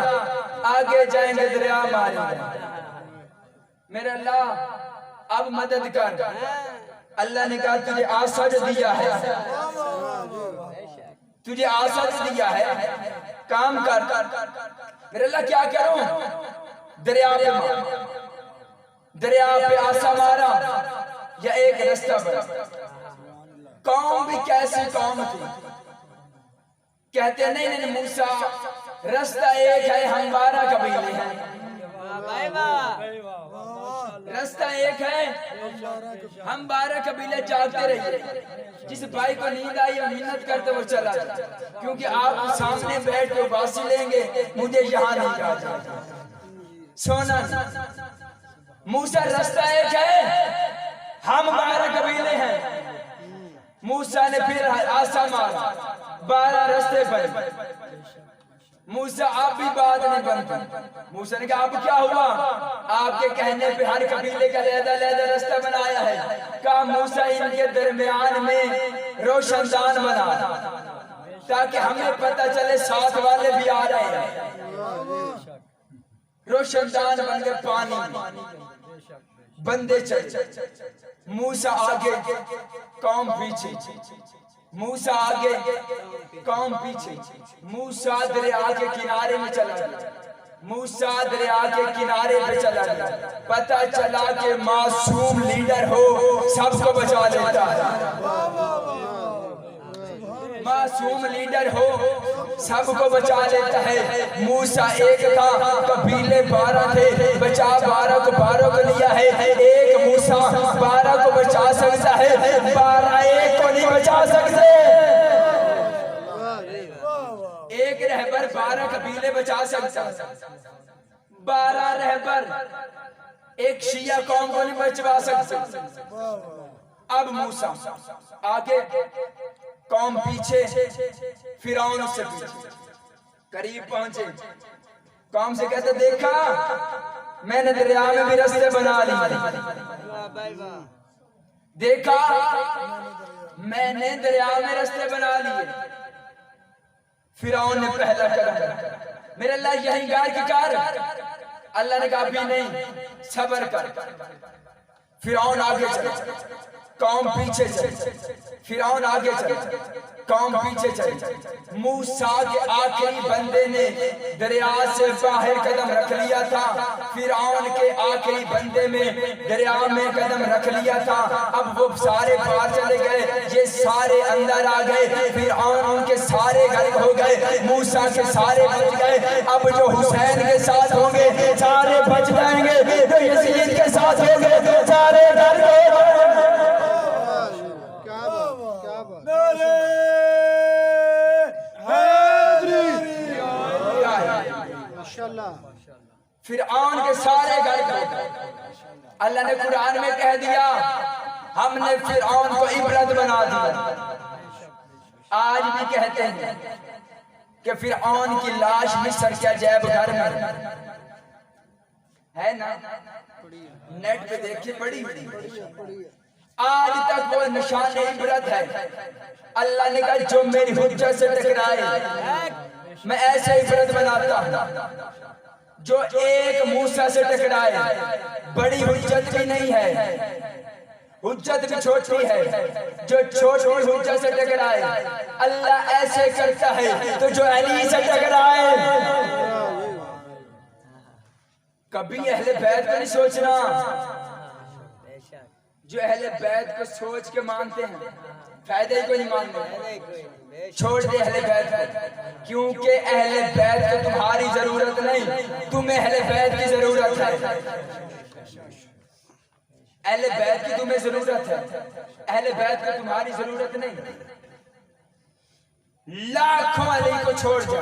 आगे जाएंगे दरिया मारेगा। मेरे अल्लाह अब मदद कर। अल्लाह ने कहा तुझे आशा जो दिया है, तुझे आशा जो दिया है, काम कर। मेरे अल्लाह क्या करूं? दरिया पे मार, दरिया पे आशा मारा या एक रास्ता बना। कौम भी कैसी कौम थी, कहते नहीं मूसा रास्ता एक है, हम 12 कबीले हैं। रास्ता एक है, हम 12 कबीले जागते रहिए। जिस भाई को नींद आई मिन्नत करते वो चला जाए, क्योंकि आप सामने बैठ के बासी लेंगे, मुझे यहाँ नहीं जाना। सोना मूसा रास्ता एक है, हम 12 कबीले हैं। मूसा ने फिर आशा मारा, 12 रास्ते पर। मूसा आप भी बात नहीं बनती। मूसा ने कहा अब क्या हुआ? आपके कहने पे हर कबीले का लहदा रास्ता बनाया है। कहा मूसा इनके दरमियान में रोशनदान बना ताकि हमें पता चले साथ वाले भी आ रहे हैं। रोशनदान बन गए पानी में, बंदे चले, मूसा आगे कौम पीछे, मूसा आगे कौम पीछे। मूसा दरिया के किनारे में चला गया, मूसा दरिया के किनारे पे चला गया। पता चला कि मासूम लीडर हो सबको बचा लेता है, मासूम लीडर हो सबको बचा लेता है। मूसा एक था, कबीले 12 थे, बचा 12 को लिया है। एक मूसा 12 को बचा सकता है, 12 एक को नहीं बचा सकते। एक रहबर 12 कबीले बचा सकता, 12 रहबर एक शिया कौम को नहीं बचवा सकते। अब मूसा आगे कौम पीछे, फिरौन से पीछे, करीब पहुंचे। कौम से कहते देखा मैंने दरिया में भी रास्ते बना लिए, देखा मैंने दरिया में रास्ते बना लिए। फिरौन ने पहला कदम, मेरे अल्लाह यही गार की कार। अल्लाह ने कहा अभी नहीं, सब्र कर। फिरौन आगे चले, कौम पीछे चले, फिरौन आगे चले, कौम पीछे चले। मूसा के आखिरी बंदे ने दरिया से बाहर कदम रख लिया था, फिरौन के आखिरी बंदे में दरिया में कदम रख लिया था। अब वो सारे बाहर चले गए, ये सारे अंदर आ गए। फिरौन उनके सारे घर हो गए, मूसा के सारे बच गए। अब जो हुसैन के साथ होंगे सारे बच जाएंगे, जो यजीद के साथ होंगे सारे डर गए। फिरऔन के सारे घर को अल्लाह ने कुरान में कह दिया, हमने फिरऔन को इबरत बना दिया। आज भी कहते हैं कि फिरऔन की लाश मिस्र के अजैब घर में है ना, नेट पे देखिए, पड़ी आज तक वो निशान इबरत है। अल्लाह ने कहा जो मेरी हुज्जत से टकराए मैं ऐसे इबरत बनाता हूं। जो एक मूसा से टकराए, बड़ी हुज्जत भी नहीं है, हुज्जत भी छोटी है, जो छोटी हुज्जत से टकराए अल्लाह ऐसे करता है। तो जो अली से टकराए, कभी अहले बैत को नहीं सोचना। जो अहले बैत को सोच के मानते हैं फायदे को नहीं मानते, छोड़ दे अहले बैत को, क्योंकि अहले बैत को तुम्हारी जरूरत नहीं, तुम्हें अहले बैत की जरूरत है। अहले बैत की तुम्हें जरूरत है, अहले बैत को तुम्हारी जरूरत नहीं। लाखों अली को छोड़ दो,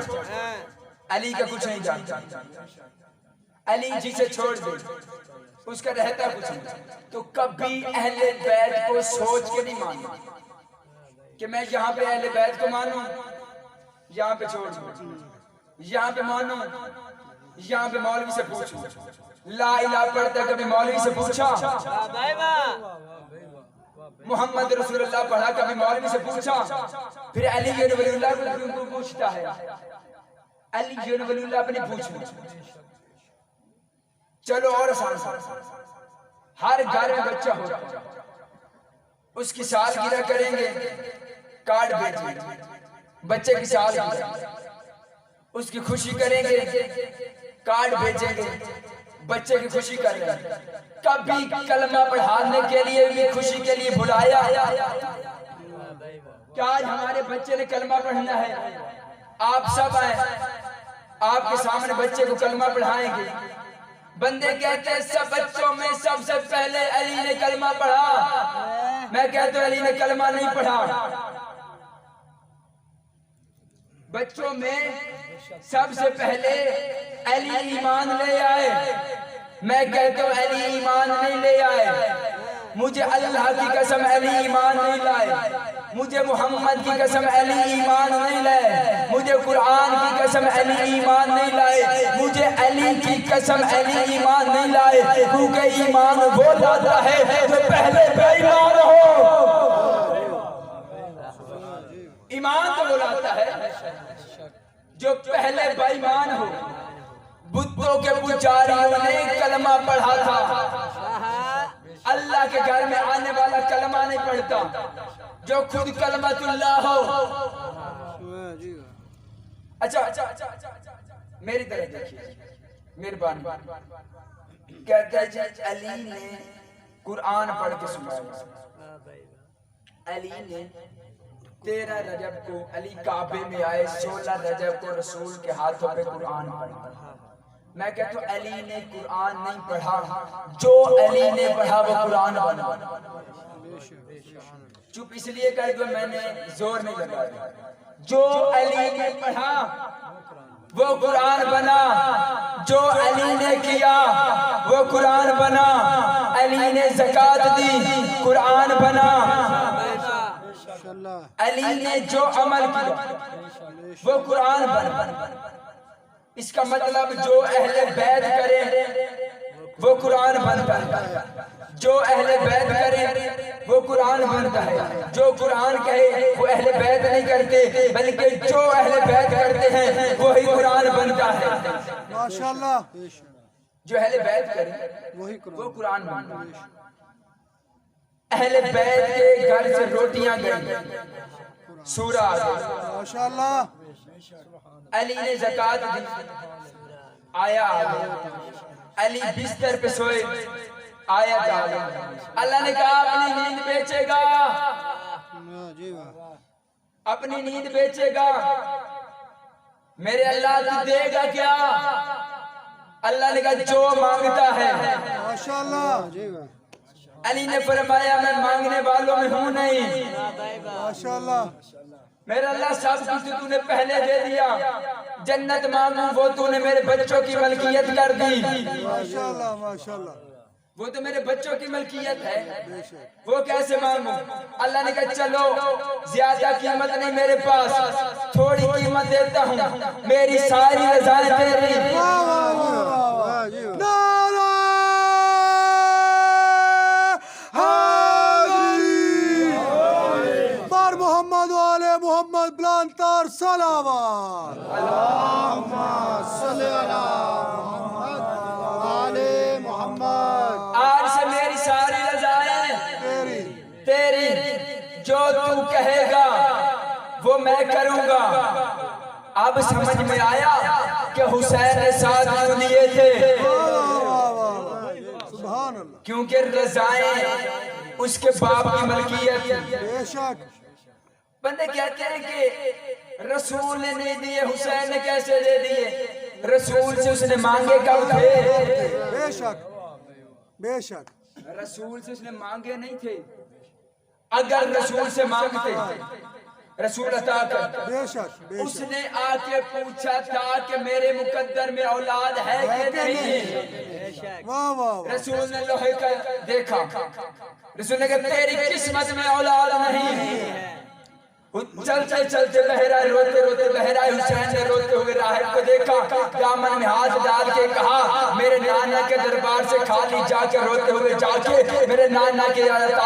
अली का कुछ नहीं जानता। अली जिसे छोड़ दे उसका रहता कुछ नहीं। तो कभी अहले बैत को सोच के नहीं मानो कि मैं यहाँ पे अहले बैत को मानूं, यहाँ पे छोड़ दूं, यहाँ पे मानो, यहाँ पे मौलवी से पूछूं। ला इलाहा पढ़ता कभी मौलवी से पूछा, मोहम्मद रसूलुल्लाह पढ़ा कभी मौलवी से पूछा, फिर अली वलीउल्लाह को क्यों पूछता है? अली वलीउल्लाह अपनी पूछ। चलो और आसान, हर घर में बच्चा होगा, उसकी सालगिरह करेंगे, कार्ड भेजेंगे, बच्चे की सालगिरह, उसकी खुशी करेंगे, कार्ड भेजेंगे, बच्चे की खुशी करेंगे। कभी कलमा पढ़ाने के लिए भी खुशी के लिए बुलाया क्या? आज हमारे बच्चे ने कलमा पढ़ना है, आप सब आए, आपके सामने बच्चे को कलमा पढ़ाएंगे। बंदे कहते हैं सब बच्चों में सबसे पहले अली ने कलमा पढ़ा। मैं कहता हूं अली ने कलमा नहीं पढ़ा। बच्चों में सबसे पहले अली ईमान ले आए। मैं कहता हूं अली ईमान नहीं ले आए। मुझे अल्लाह की कसम अली ईमान नहीं लाए, मुझे मोहम्मद की कसम अली ईमान नहीं लाए, मुझे कुरान की कसम अली ईमान नहीं लाए, मुझे अली की कसम अली ईमान नहीं लाए, क्योंकि ईमान वो लाता है जो पहले बेईमान हो। ईमान तो वो लाता है जो पहले बेईमान हो। बुद्धों के पुजारियों ने कलमा पढ़ा था, अल्लाह के घर में आने वाला कलमा नहीं पढ़ता जो खुद कलमतुल्लाह हो। अच्छा, मेरी तरफ देखिए, मेहरबानी। कहते हैं अली ने कुरान पढ़ के सुनाया। अली ने 13 रजब को अली काबे में आए, 16 रजब को रसूल के हाथों पे कुरान पढ़ा। मैं कहता हूँ अली ने कुरान नहीं पढ़ा, जो अली ने पढ़ा वो कुरान बना। चुप इसलिए कर दो, मैंने जोर नहीं लगाया। जो अली ने पढ़ा वो कुरान बना, जो अली ने किया वो कुरान बना। अली ने ज़कात दी, कुरान बना। अली ने जो अमल किया वो कुरान बना। इसका मतलब जो अहले बैत करे वो कुरान बनता है, जो अहले बैत करे वो कुरान बनता है। जो कुरान कहे वो अहले बैत नहीं करते, बल्कि जो अहले बैत करते हैं वही कुरान बनता है। माशाल्लाह। जो अहले बैत करे वो कुरान बनता है। अहले बैत के घर से रोटियां गई, सूरा आ गई। माशाल्लाह। अली ने ज़कात दी, आया आ गया। अली बिस्तर पे सोए, आया आ गया। अल्लाह ने कहा अपनी नींद बेचेगा, अपनी नींद बेचेगा, मेरे अल्लाह तू देगा क्या? अल्लाह ने कहा जो मांगता है। माशाल्लाह। अली ने फरमाया मैं मांगने वालों में हूँ नहीं। माशाल्लाह। मेरा अल्लाह सब कुछ तूने पहले दे दिया। जन्नत मांगू वो तूने मेरे बच्चों की मलकियत कर दी। माशाल्लाह माशाल्लाह। वो तो मेरे बच्चों की मलकियत है, वो कैसे मांगू? अल्लाह ने कहा चलो ज्यादा कीमत नहीं मेरे पास, थोड़ी कीमत देता हूँ, मेरी सारी रज़ाएं तेरी। मोहम्मद वाले मोहम्मद ब्लांतार सलावत। अल्लाहुम्मा सल्ली अला मुहम्मद वाले मोहम्मद। आज से मेरी सारी रज़ाएं तेरी, जो तू कहेगा वो मैं करूंगा। अब समझ में आया कि हुसैन ने साथ क्यों दिए थे? सुभान अल्लाह। क्योंकि रज़ाएं उसके बाप की मलकियत थी। बेशक। बंदे कहते हैं कि रसूल ने नहीं दिए, हुसैन ने कैसे दे दिए? रसूल से उसने मांगे कब थे? बेशक बेशक। रसूल से उसने मांगे नहीं थे। अगर रसूल से मांगते रसूल अता करता। बेशक। उसने आके पूछा था कि मेरे मुकद्दर में औलाद है कि नहीं? वाह वाह। रसूल ने लोहे का देखा, रसूल ने कहा तेरी किस्मत में औलाद नहीं। चलते चलते बहरा रोते रोते बहरा हुसैन ने रोते हुए राहिब को देखा, दामन में हाथ डाल के कहा मेरे नाना के दरबार से खाली जाके रोते हुए जाके मेरे नाना के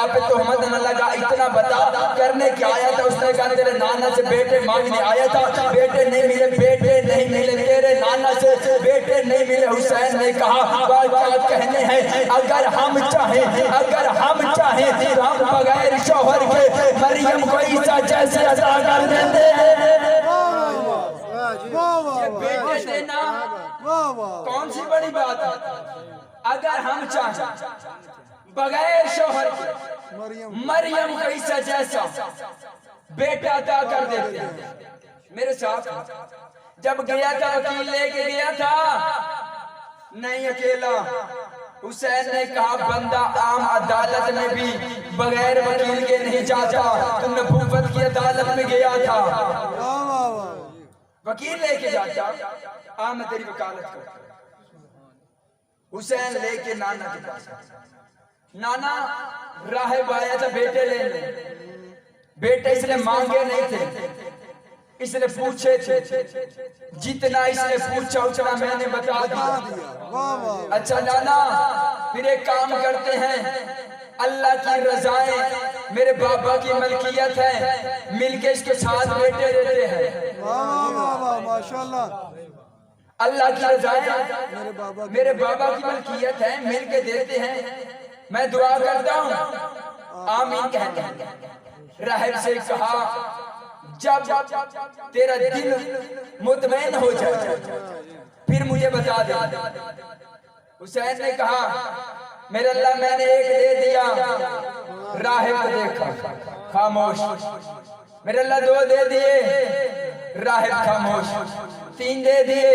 पे तोहमत न लगा, इतना बता करने क्या आया था? उसने कहा तेरे नाना से बेटे मांगने आया था, बेटे नहीं मिले, बेटे नहीं मिले, तेरे नाना से बेटे नहीं मिले। हुसैन ने कहा क्या कहने हैं? अगर हम चाहें, अगर हम चाहें तो हम बगैर शौहर के मरियम को ईसा जैसे अदा कर देते हैं। बेटे देना कौन सी बड़ी बात है? अगर हम चाहें बगैर शौहर के मरियम को ईसा जैसा बेटा अदा कर देते हैं। मेरे साथ जब गया था वकील लेके गया था, नहीं अकेला। हुसैन ने कहा बंदा आम अदालत में भी बगैर वकील के नहीं जाता, तुम नबूवत की अदालत में गया था, वकील लेके जाता, आ मैं तेरी वकालत कर। हुसैन लेके नाना के पास, नाना राहिब आया था बेटे लेने, बेटे इसने मांगे नहीं थे, इसने पूछे थे, जितना इसने पूछा उतना मैंने बता दिया। वाह वाह। अच्छा नाना फिर एक काम करते हैं, अल्लाह की रजाएं मेरे बाबा की मलकियत है, मिलके इसके साथ बेटे देते हैं। वाह वाह वाह माशाल्लाह। अल्लाह की रजाएं मेरे मेरे बाबा बाबा की मलकियत है, मिलके देते हैं। मैं दुआ करता हूँ, आमीन कहते हैं। राहिब से कहा, जब तेरा दिल मुतमईन हो जाए फिर मुझे बता दे। हुसैन ने कहा, मेरे अल्लाह मैंने एक दे दिया, राहिब को देखा खामोश। मेरे अल्लाह 2 दे दिए, राहिब खामोश। 3 दे दिए,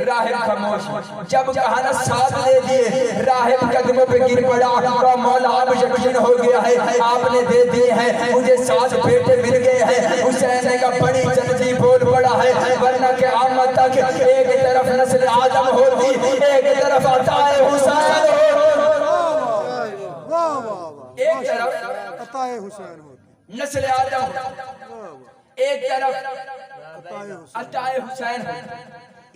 राहिब खामोश। जब कहा ना 7 दे दिए, राहिब कदमों पे गिर पड़ा। तो मौला अब यकीन हो गया है, आपने दे दिए हैं, मुझे 7 बेटे मिल गए हैं। हुसैन ने कहा, बड़ी जल्दी बोल पड़ा है, वरना के आमद तक एक तरफ नस्ल आदम होती, एक तरफ अताए हुसैन एक तरफ अताए हुसैन होती। नस्ल आदम, एक तरफ अताए हुसैन।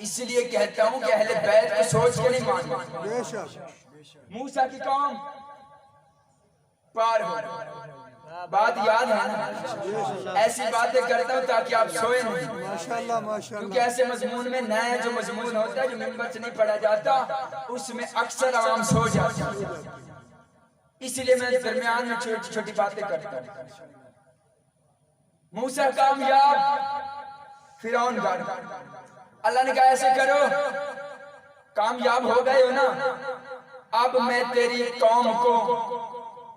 इसलिए कहता हूँ कि अहले बैत को सोच के नहीं मानना। बेशक। मूसा की कौम पार हो, बात याद है ना? ऐसी बातें करता हूँ ताकि आप सोए नहीं, माशाल्लाह क्योंकि माशाल्लाह। ऐसे मजमून में नया जो मजमून होता है, जो मिंबर से नहीं पढ़ा जाता, उसमें अक्सर आवाम सो जाता है। इसलिए मैं दरमियान में छोटी छोटी बातें करता हूँ। मूसा कामयाब, फिरौन गायब। अल्लाह ने कहा ऐसे करो, कामयाब हो गए हो ना, अब मैं तेरी कौम को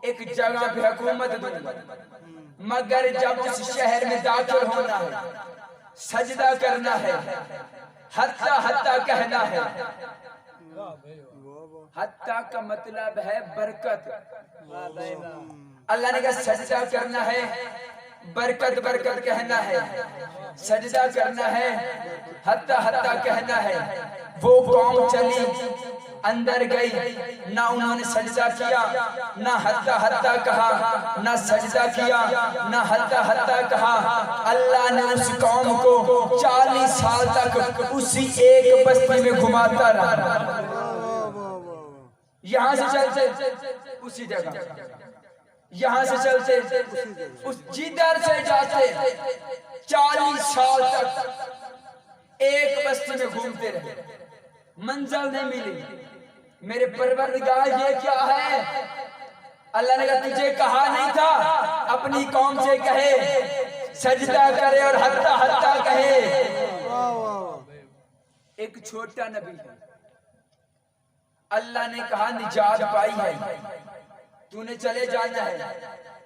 एक जगह पे हुकूमत दूंगा, मगर जब उस शहर में दाखिल होना है, सजदा करना है, हत्ता हत्ता कहना है। हत्ता का मतलब है बरकत। अल्लाह ने कहा सजदा करना है, बरकत बरकत कहना है, सजदा करना है, हत्ता हत्ता कहना है। वो कौम चली, अंदर गई, ना उन्होंने सजदा किया, ना हत्ता हत्ता कहा, ना सजदा किया, ना हत्ता हत्ता कहा। अल्लाह ने उस कौम को 40 साल तक उसी एक बस्ती में घुमाता रहा। यहाँ से चलते उसी जगह, यहाँ से चलते उस, जिधर से जाते 40 साल तक एक बस्ती में घूमते रहे, मंजिल नहीं मिली। मेरे परवरदिगार ये क्या है? अल्लाह ने कहा तुझे कहा नहीं था अपनी कौम से कहे सजदा करे और हत्ता हत्ता कहे। एक छोटा नबी है, अल्लाह ने कहा निजात पाई है, तूने चले जाना है,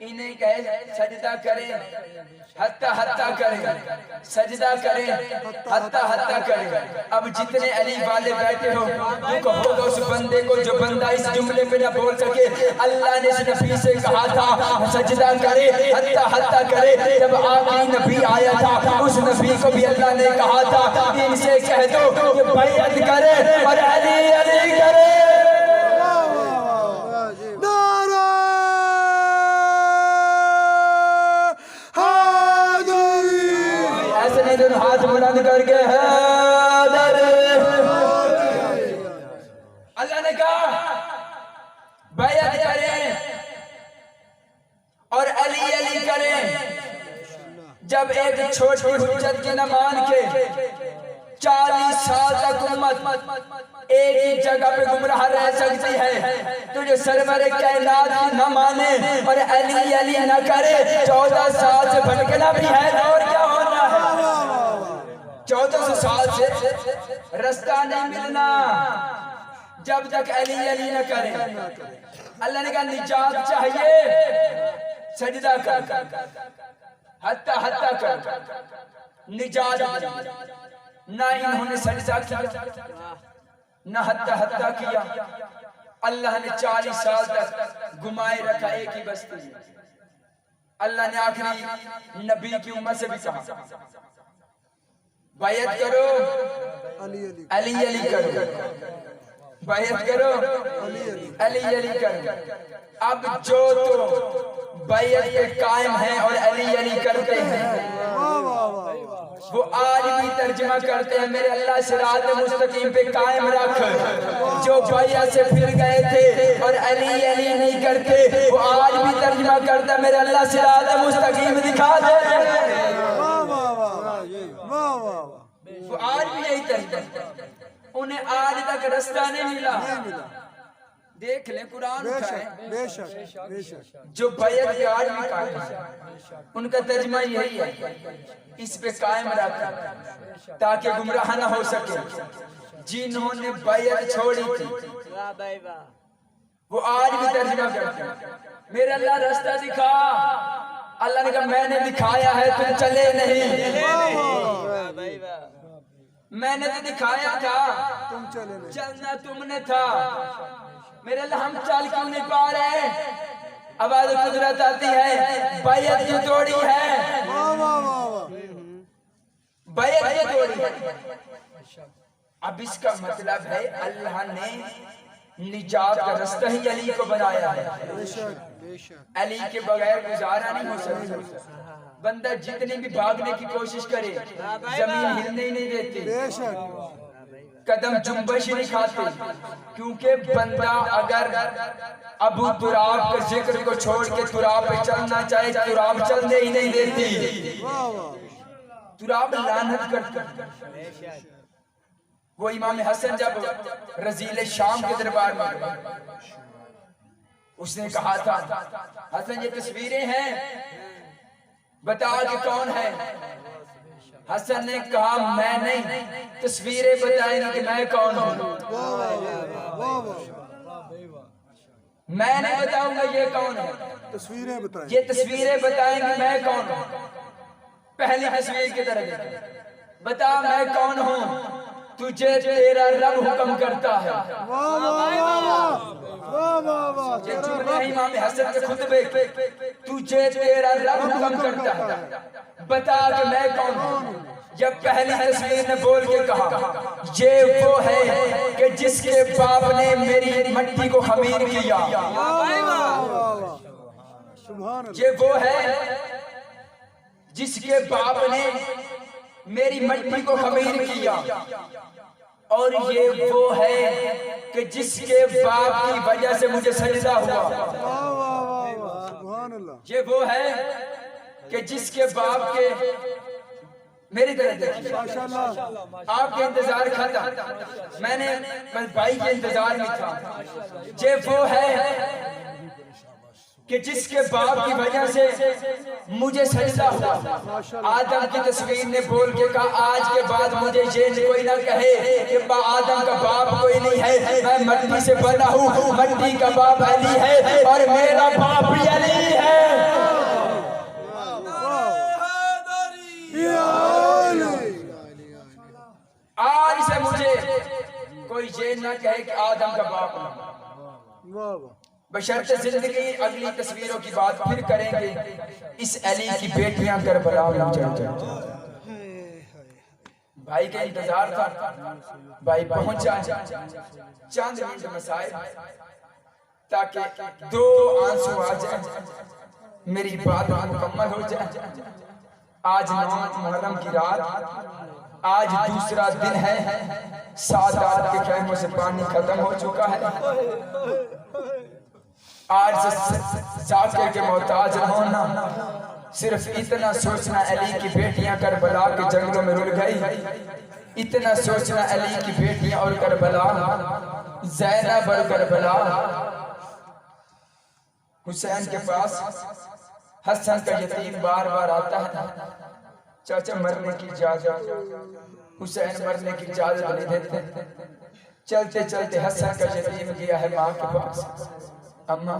इन्हें कहे सजदा करे, हत्ता हत्ता करे, सजदा करे, हत्ता हत्ता करे। अब जितने अली वाले बैठे हो, दुख होगा उस बंदे को जो बंदा इस जुमले में न बोल सके। अल्लाह ने इस नबी से कहा था सजदा करे, हत्ता हत्ता करे। जब आखिरी नबी आया था, उस नबी को भी अल्लाह ने कहा था इनसे कह दो कि बैअत करे और अली अली करे। हाथ बुलंद करके हैदर। अल्लाह ने कहा बैअत करें और अली अली करें। जब एक छोटी हुज्जत के न मान के 40 साल तक उम्मत एक ही जगह पे गुमराह रह सकती है, तुझे सरवर कायनात की न माने और अली अली न करे, 14 साल से भटकना भी है और क्या होना है? 1400 साल से रास्ता नहीं मिलना जब तक अली अली न करे। अल्लाह ने कहा निजात चाहिए, सजदा कर, हत्ता हत्ता कर, निजात। ना इन्होंने सजदा किया, ना हत्ता हत्ता किया। अल्लाह ने 40 साल तक घुमाए रखा एक ही बस्ती में। अल्लाह ने आखिरी नबी की उम्मत से भी कहा बैअत करो, अली अली करो। बैत करो, अली अली करो। अब जो तो बैत पे कायम है और अली अली करते हैं, वाह वाह वाह वो आज भी तर्जुमा करते हैं, मेरे अल्लाह सिरात मुस्तकीम पे कायम रख। जो बैत से फिर गए थे और अली अली नहीं करते, वो आज भी तर्जुमा करता है, मेरे अल्लाह सिरात मुस्तकीम दिखा दे। वाह वाह वाह वाह वाह। वो आज भी यही तर्जुमा, उन्हें आज तक रास्ता नहीं मिला। देख ले कुरान उठाए, बेशक बेशक जो बैत के आज भी कायम है, उनका तर्जुमा यही है, इस पे कायम रख ताकि गुमराह न हो सके। जिन्होंने बैत छोड़ी थी वाह भाई वाह, वो आज भी तर्जुमा करते हैं, मेरे अल्लाह रास्ता दिखा। अल्लाह ने कहा मैंने दिखाया है, तुम चले नहीं। वाह भाई वाह, मैंने तो दिखाया था, तुम चले नहीं। चलना तुमने था। मेरे अल्लाह हम चल क्यों नहीं पा रहे? आवाज कुदरत आती है, बैत जो तोड़ी है, वाह वाह वाह वाह। बैत जो तोड़ी है। अब इसका मतलब है अल्लाह ने निजात का रास्ता ही अली को बनाया है। बेशक बेशक अली के बगैर गुजारा नहीं हो सकता। बंदा जितनी भी भागने की कोशिश करे, जमीन हिलने ही नहीं देती, बेशक कदम जुम्बश ही नहीं खाते, क्योंकि बंदा अगर अबू तुराब के जिक्र को छोड़ के तुराब पे चलना चाहे, तुराब चलने ही नहीं देती। वाह वाह। तुराब लानत करती। वो इमाम हसन जब रजील शाम के दरबार में गए, उसने कहा था, हसन ये तस्वीरें हैं, बता कि कौन है? हसन ने कहा मैं नहीं, तस्वीरें बताएंगे कि मैं कौन हूँ। वाह वाह। मैं नहीं बताऊंगा ये कौन है, तस्वीरें बताएं। ये तस्वीरें बताएंगी मैं कौन हूँ। पहली तस्वीर की तरह देखो, बता मैं कौन हूँ। तुझे तेरा रब हुक्म करता है। वाह वाह वाह वाह वाह वाह। ये जुमले हैं इमाम हसन के खुतबे के। तुझे तेरा रब हुक्म करता है, बता कि मैं कौन हूँ। जब पहली तस्वीर ने बोल के कहा, ये वो है कि जिसके बाप ने मेरी मट्टी को खमीर किया। सुभान अल्लाह। ये वो है जिसके बाप ने मेरी मट्टी को खमीर किया, और ये वो है कि जिसके बाप की वजह से मुझे सजदा हुआ। वाह वाह वाह वाह। सुभान अल्लाह। ये वो है कि जिसके बाप के, मेरी तरह देखिए, माशाल्लाह। आपके इंतजार खाता, मैंने बस भाई के इंतजार में था। ये वो है कि जिसके बाप की वजह से मुझे सजदा हुआ। आदम की तस्वीर ने बोल के कहा, आज के बाद मुझे ये कोई ना कहे कि आदम का बाप कोई नहीं है, मैं मट्टी से बना हूँ, मट्टी का बाप अली है और मेरा बाप भी अली है। आज से मुझे कोई ये ना कहे कि आदम का बाप नहीं। वाह वाह। बशर्ते जिंदगी अगली तस्वीरों की बात फिर करेंगे। इस अली की बेटियां करबला में चढ़ जाती। भाई का इंतजार था, भाई पहुंचा चंद मिनट मसाइल, ताकि दो आंसू आ जाए, मेरी बात मुकम्मल हो जाए। आज 9 मुहर्रम की रात, आज दूसरा दिन है, सादात के खैमों से पानी खत्म हो चुका है। आज जाकिर के मोहताज होना, सिर्फ इतना सोचना अली की बेटियां करबला के जंगलों में रुल गई। इतना सोचना अली की बेटियां और करबला, ज़ैनब और करबला। हुसैन के पास हसन का यतीम बार बार आता है, चाचा मरने की इजाजत। हुसैन मरने की इजाजत नहीं देते। चलते चलते हसन का यतीम गया है माँ के पास, अम्मा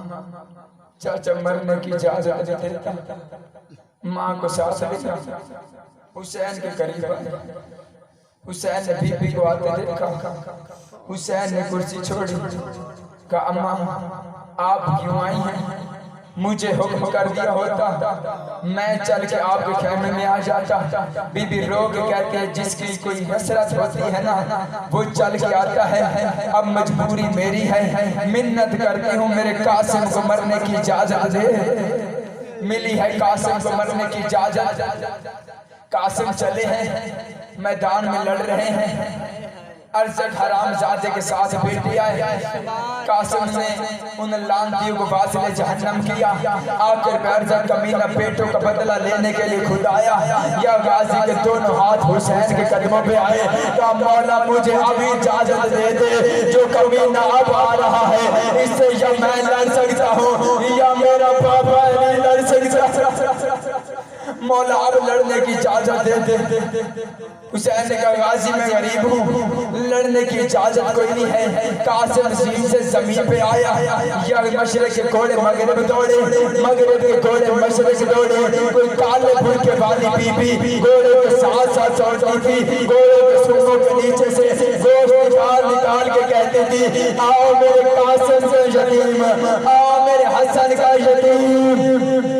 चाचा मरने की इजाजत देता। माँ को साथ लेता, हुसैन के करीब आया। हुसैन ने बीबी को आते देखा। हुसैन ने कुर्सी छोड़ी, कहा अम्मा आप क्यों आई हैं? मुझे हुक्म कर दिया होता मैं चल के आपके खेमे में आ जाता। बीबी रो के कहती है जिसकी कोई हसरत होती है ना वो चल के आता है। अब मजबूरी मेरी है, मिन्नत करती हूँ मेरे कासिम को मरने की इजाजत दे। मिली है कासिम को मरने की इजाजत। कासिम चले हैं, मैदान में लड़ रहे हैं। अरजक हरामजादे के साथ बेटी आए। कासिम ने उन लांतियों को वासिले जहन्नम किया। आखिर में अरजक कमीना बेटों का बदला लेने के लिए खुद आया। या गाजी के दोनों हाथ हुसैन के कदमों पे आए। कहा मौला मुझे अभी इजाजत दे दे, जो कमीना अब आ रहा है इससे या मैं लड़ सकता हूँ या मेरा पापा नहीं लड़ सकता। मौला अब लड़ने की इजाजत दे दे। हुसैन ने कहा गाजी मैं गरीब हूँ, लड़ने की इजाजत कोई नहीं है। कासिम ज़मीन से जमीन पे आया। या मशरिक के घोड़े मगरिब दौड़े, मगरिब के घोड़े मशरिक दौड़े। कोई काले भुरके वाली बीबी घोड़े के साथ साथ दौड़ती थी। घोड़े के सूंघों के नीचे से गोश्त निकाल के कहती थी आओ मेरे कासिम से यतीम, आओ मेरे हसन का यतीम।